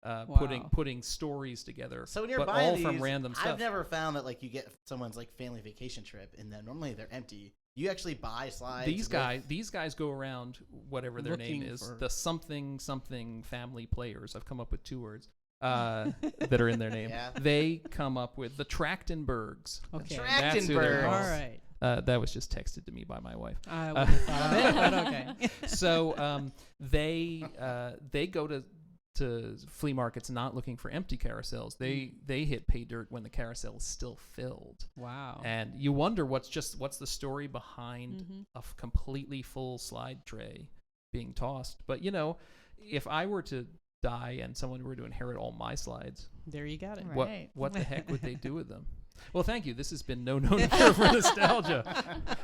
Wow. putting stories together. So when you're but buying all these, from random stuff. I've never found that like you get someone's like family vacation trip, and then normally they're empty. You actually buy slides. These with- guys go around whatever their name Looking is, for- the something family players. I've come up with 2 words that are in their name. Yeah. They come up with the Trachtenbergs. Okay. That's who they're Trachtenbergs. All called. right. That was just texted to me by my wife. I wouldn't have thought of it, but okay. So they go to flea markets not looking for empty carousels. They hit pay dirt when the carousel is still filled. Wow. And you wonder what's the story behind Mhm. a completely full slide tray being tossed. But you know, if I were to die and someone were to inherit all my slides, There you got it. Right. what the heck would they do with them? Well, thank you. This has been No Cure for Nostalgia.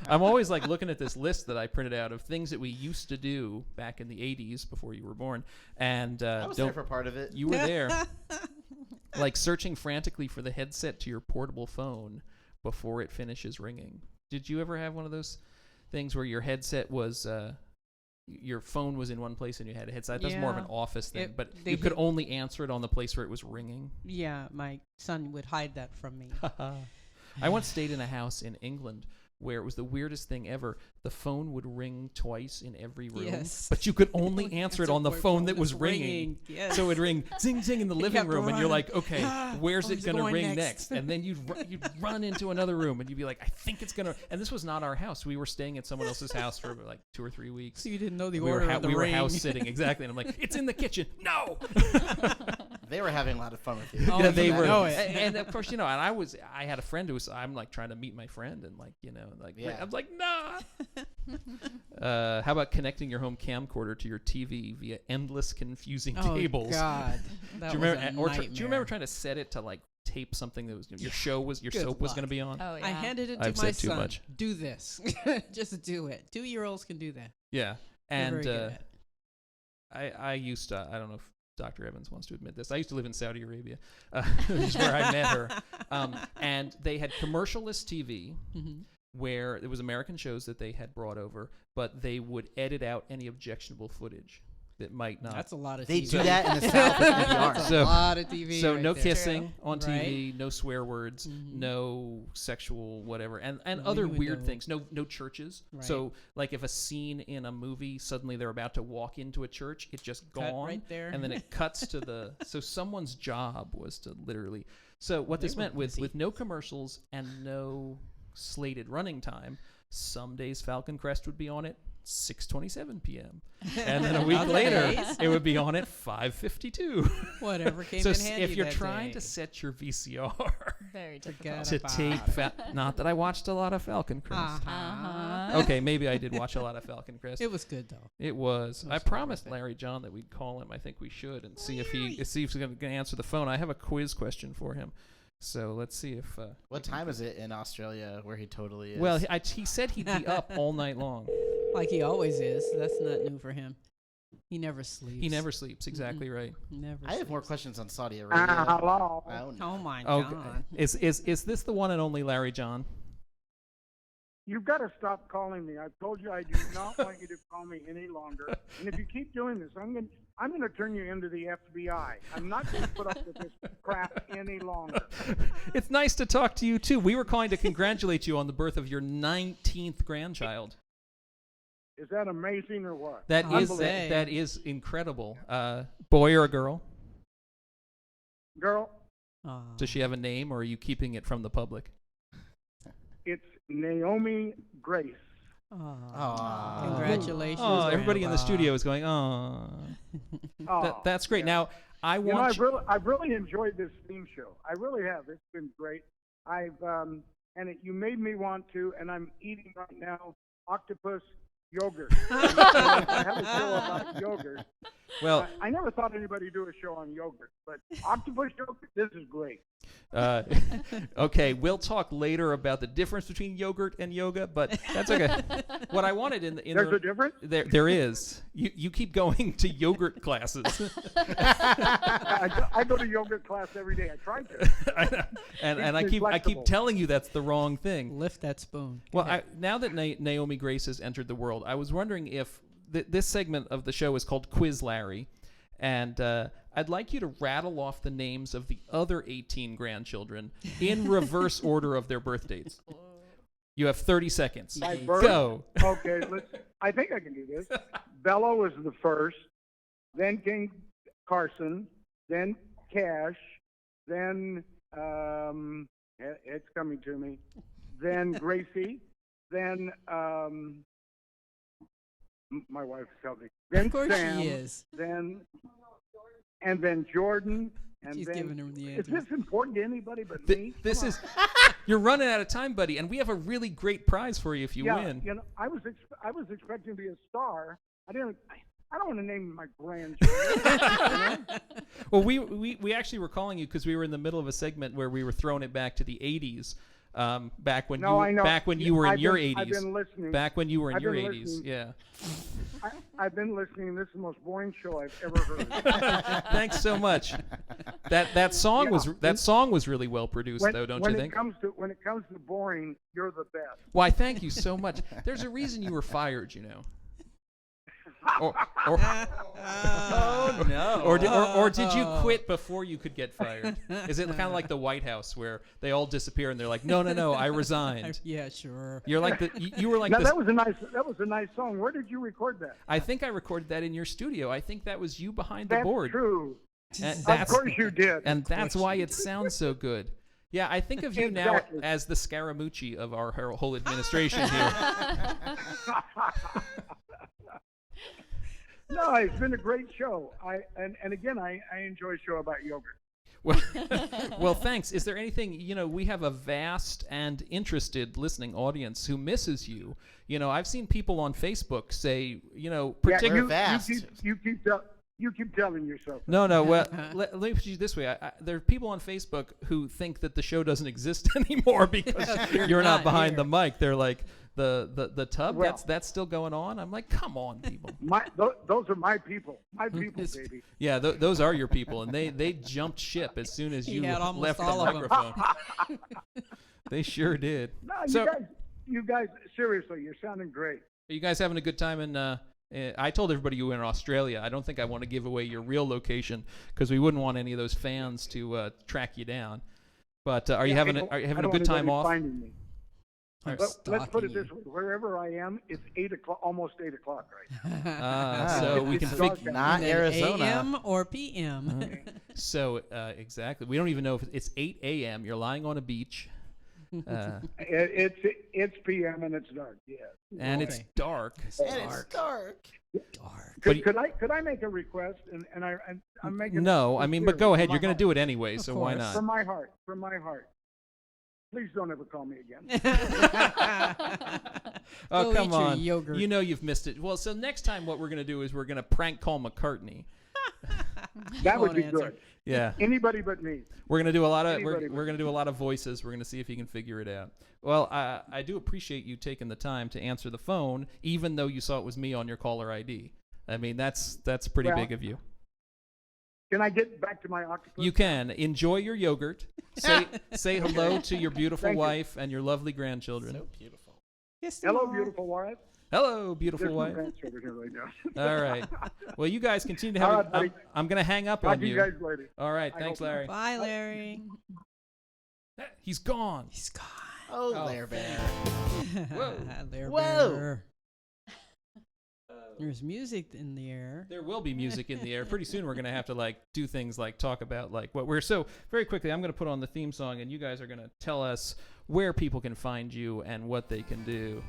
I'm always like looking at this list that I printed out of things that we used to do back in the 80s before you were born. And I was there for part of it. you were there, like searching frantically for the headset to your portable phone before it finishes ringing. Did you ever have one of those things where your headset was your phone was in one place and you had a headset? That's more of an Yeah. office thing, It- but they you could hit- only answer it on the place where it was ringing. Yeah, my son would hide that from me. I once stayed in a house in England where it was the weirdest thing ever. The phone would ring twice in every room, Yes. but you could only answer it on the phone that was ringing. Yes. So it'd ring zing zing in the living have to room, and you're run. like, okay, where's it Where's it gonna going ring next? next? And then you'd run into another room, and you'd be like, I think it's gonna. And this was not our house. We were staying at someone else's house for like 2 or 3 weeks. So you didn't know the we order were of the we were ring. house sitting exactly, and I'm like, it's in the kitchen. No. They were having a lot of fun with you. Oh, Yeah, they you were, know it. and of course, you know, and I had a friend who was, I'm like trying to meet my friend, and like, you know, like, Yeah. I was like, nah. How about connecting your home camcorder to your TV via endless confusing Oh, cables? God. That Do you was remember? a Or do you nightmare. remember trying to set it to like tape something that was your Good soap was luck. going to be on? Oh yeah. I handed it to I've my said too son. much. Do this. Just do it. 2-year-olds can do that. Yeah, They're and very good at it. I used to, I don't know if Dr. Evans wants to admit this. I used to live in Saudi Arabia, which is where I met her. And they had commercialist TV, where it was American shows that they had brought over, but they would edit out any objectionable footage that might not. That's a lot of They TV. do that in the South with PBR. That's So- a lot of TV. So right no there. kissing on Right. TV, no swear words, no sexual whatever, and other even weird though- things. No churches. Right. So like if a scene in a movie suddenly they're about to walk into a church, it's just Cut gone, right there. and then it cuts to the. So someone's job was to literally. So what They this were meant with busy. no commercials and no slated running time. Some days Falcon Crest would be on at 6:27 p.m. and then a week Other later days. it would be on at 5:52. Whatever came So in handy if you're that trying day. to set your VCR Very Forget difficult. to about tape, it. not that I watched a lot of Falcon Crest. Uh-huh. Okay, maybe I did watch a lot of Falcon Crest. It was good though. It was. I was promised worth it. Larry John that we'd call him. I think we should and see if he's going to answer the phone. I have a quiz question for him. So let's see if. What time is it in Australia where he totally is? Well, he said he'd be up all night long. Like he always is. That's not new for him. He never sleeps. He never sleeps. Exactly right. Never. I have more sleeps. questions on Saudi Arabia. Hello. Oh, no. Oh my Okay. God. Is this the one and only Larry John? You've got to stop calling me. I've told you I do not want you to call me any longer. And if you keep doing this, I'm going to turn you into the FBI. I'm not going to put up with this crap any longer. It's nice to talk to you too. We were calling to congratulate you on the birth of your 19th grandchild. Is that amazing or what? That is Unbelievable. that is incredible. Boy or a girl? Girl, Aw. Does she have a name, or are you keeping it from the public? it's Naomi Grace. Aw. Aw. Congratulations. Oh, everybody in the Grandpa. studio is going, oh. Oh, That's great. yeah. Now, I You know, want I've really enjoyed this theme show. I really have. It's been great. You made me want to, and I'm eating right now octopus yogurt. I have a show about yogurt. well, I never thought anybody would do a show on yogurt, but octopus yogurt, this is great. okay, we'll talk later about the difference between yogurt and yoga, but that's okay. What I wanted in There's a difference? there is. You keep going to yogurt classes. I go to yogurt class every day. I tried to. I know. And I Keeps me keep flexible. telling you that's the wrong thing. Lift that spoon. Well, now that Naomi Grace has entered the world, I was wondering if this segment of the show is called Quiz Larry, and I'd like you to rattle off the names of the other 18 grandchildren in reverse order of their birth dates. You have 30 seconds. My birth? Go. Okay, I think I can do this. Bella was the first, then came Carson, then Cash, then it's coming to me, then Gracie, then my wife's helping. Then Of course Sam, she is. then Jordan, and She's then giving him the is answers. this important to anybody but me? This Come is. on. You're running out of time, buddy, and we have a really great prize for you if you win. You know, I was expecting to be a star. I don't want to name my grandchildren. Well, we actually were calling you because we were in the middle of a segment where we were throwing it back to the 80s, back when I know. you were in your I've 80s. been listening. Back when you were in I've your been 80s, listening. yeah. I've been listening. This is the most boring show I've ever heard. Thanks so much. That song Yeah. was really well produced, though, don't you think? When it comes to boring, you're the best. Why, thank you so much. There's a reason you were fired, you know. Or Oh, no. or did you quit before you could get fired? Is it kind of like the White House where they all disappear and they're like, no, I resigned. Yeah, sure. You're like you were like Now this. that was a nice song. Where did you record that? I think I recorded that in your studio. I think that was you behind the That's board. true. And Of that's course you did. and that's why it sounds so good. Yeah, I think of you Exactly. now as the Scaramucci of our whole administration here. No, it's been a great show. And again, I enjoy a show about yogurt. Well, thanks. Is there anything, we have a vast and interested listening audience who misses you. I've seen people on Facebook say, We're particularly. vast. You You keep telling yourself. No. Well, let me put you this way: there are people on Facebook who think that the show doesn't exist anymore because you're not behind the mic. They're like, the tub. Well, that's still going on. I'm like, come on, people. Those are my people. My people, baby. Yeah, those are your people, and they jumped ship as soon as you had almost left the all of 'em. microphone. They sure did. No, So- you guys, seriously, you're sounding great. Are you guys having a good time I told everybody you were in Australia. I don't think I want to give away your real location because we wouldn't want any of those fans to track you down. But are you having a good time off? Finding me. All right. But let's put it Stalking this way: wherever I am, it's 8 o'clock, almost 8 o'clock right So we can It's figure. dark. Not Then Arizona. AM or PM. Uh-huh. So exactly, we don't even know if it's 8 a.m. You're lying on a beach, It's PM and it's dark. Yeah. and it's dark. And it's dark. But Could I make a request? And I'm making no, I mean, but go ahead. from You're my going to heart. do it anyway, so why course. not? From my heart. From my heart. Please don't ever call me again. Oh, Go come eat your on. yogurt. You know you've missed it. Well, so next time what we're going to do is we're going to prank call McCartney. That would won't be answer. good. Yeah. Anybody but me. We're gonna do a lot of Anybody we're gonna do a lot of voices. We're gonna see if you can figure it out. Well, I do appreciate you taking the time to answer the phone, even though you saw it was me on your caller ID. I mean, that's pretty Well, big of you. Can I get back to my octopus? You can enjoy your yogurt. Say hello to your beautiful Thank you. wife and your lovely grandchildren. So beautiful. Yes, Hello, Lord. beautiful wife. Hello, beautiful There's no wife. grandchildren here right now. All right. Well, you guys continue to have. All right, buddy. I'm gonna hang up Talk on to you guys later. All right. I Thanks, hope- Larry. Bye, Larry. He's gone. He's gone. Oh, Oh, Lair Bear. Whoa. Larry Whoa. Bear. There's music in the air. There will be music in the air. Pretty soon we're going to have to do things like talk about what we're so very quickly I'm going to put on the theme song and you guys are going to tell us where people can find you and what they can do.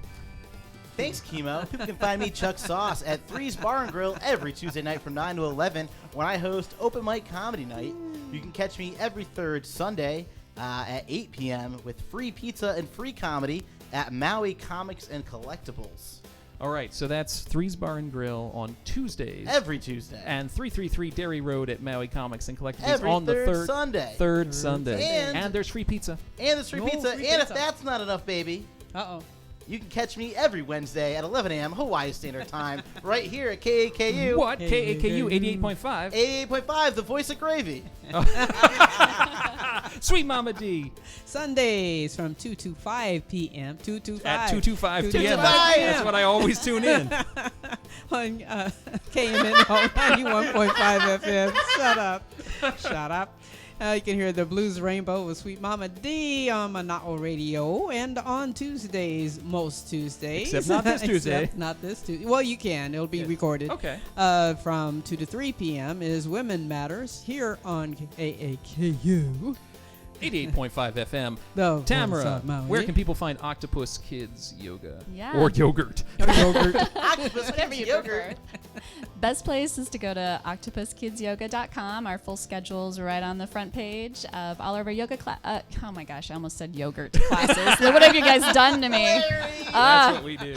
Thanks, Chemo. People can find me, Chuck Sauce, at Three's Bar and Grill every Tuesday night from 9 to 11 when I host Open Mic Comedy Night. You can catch me every third Sunday at 8 p.m. with free pizza and free comedy at Maui Comics and Collectibles. All right, so that's Three's Bar and Grill on Tuesdays. Every Tuesday. And 333 Dairy Road at Maui Comics and Collectibles Every on the third Sunday. Third Sunday. And there's free pizza. And there's free No, pizza. free And if pizza. that's not enough, baby, Uh-oh. you can catch me every Wednesday at 11 a.m. Hawaii Standard Time right here at KAKU. What? KAKU 88.5. 88.5, the voice of gravy. Sweet Mama D. Sundays from 2 to 5 p.m. 2 to 5. At 225 2 to p.m. 5 That's what I always tune in. on KMNO 91.5 FM. Shut up. Shut up. You can hear the Blues Rainbow with Sweet Mama D on Mana'o Radio and on Tuesdays, most Tuesdays. Except not this Tuesday. Except not this Tuesday. Well, you can. It'll be recorded. Okay. From 2 to 3 p.m. is Women Matters here on AAKU. 88.5 FM. The voice Tamara, of Maui. where can people find Octopus Kids Yoga? Yeah. Or yogurt? Yogurt. Octopus Whatever Kids you Yogurt. prefer. Best place is to go to octopuskidsyoga.com. Our full schedule's right on the front page of all of our yoga oh my gosh, I almost said yogurt classes. What have you guys done to me? That's what we do.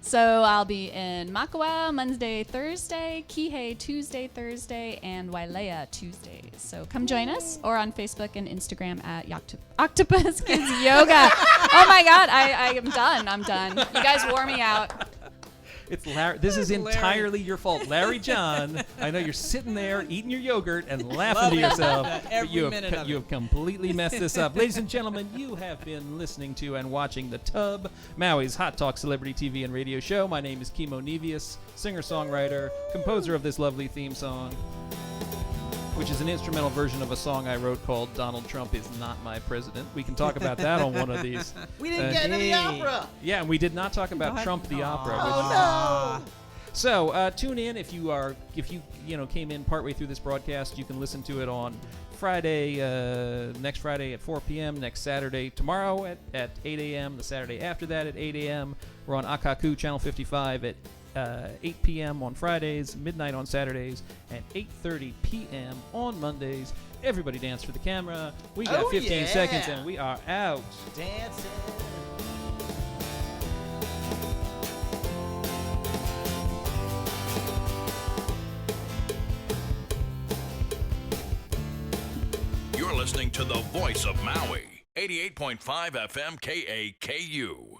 So I'll be in Makawao Monday, Thursday, Kihei Tuesday, Thursday, and Wailea Tuesdays. So come join us, or on Facebook and Instagram at Octopus Kids Yoga. Oh my God, I am done. I'm done. You guys wore me out. It's Larry. This is Larry. entirely your fault. Larry John, I know you're sitting there eating your yogurt and laughing to yourself. Every but you minute of you it. have completely messed this up. Ladies and gentlemen, you have been listening to and watching The Tub, Maui's Hot Talk Celebrity TV and Radio Show. My name is Chemo Nevius, singer-songwriter, composer of this lovely theme song, which is an instrumental version of a song I wrote called Donald Trump is Not My President. We can talk about that on one of these. We didn't get into the Hey. opera. Yeah, and we did not talk about What? Trump the opera. Which Oh, no. So tune in if you came in partway through this broadcast. You can listen to it on Friday, next Friday at 4 p.m. Next Saturday, tomorrow at 8 a.m. The Saturday after that at 8 a.m. We're on Akaku Channel 55 at 8 p.m. on Fridays, midnight on Saturdays, and 8:30 p.m. on Mondays. Everybody dance for the camera. We got Oh, 15 yeah. seconds and we are out. Dancing. You're listening to the voice of Maui, 88.5 FM KAKU.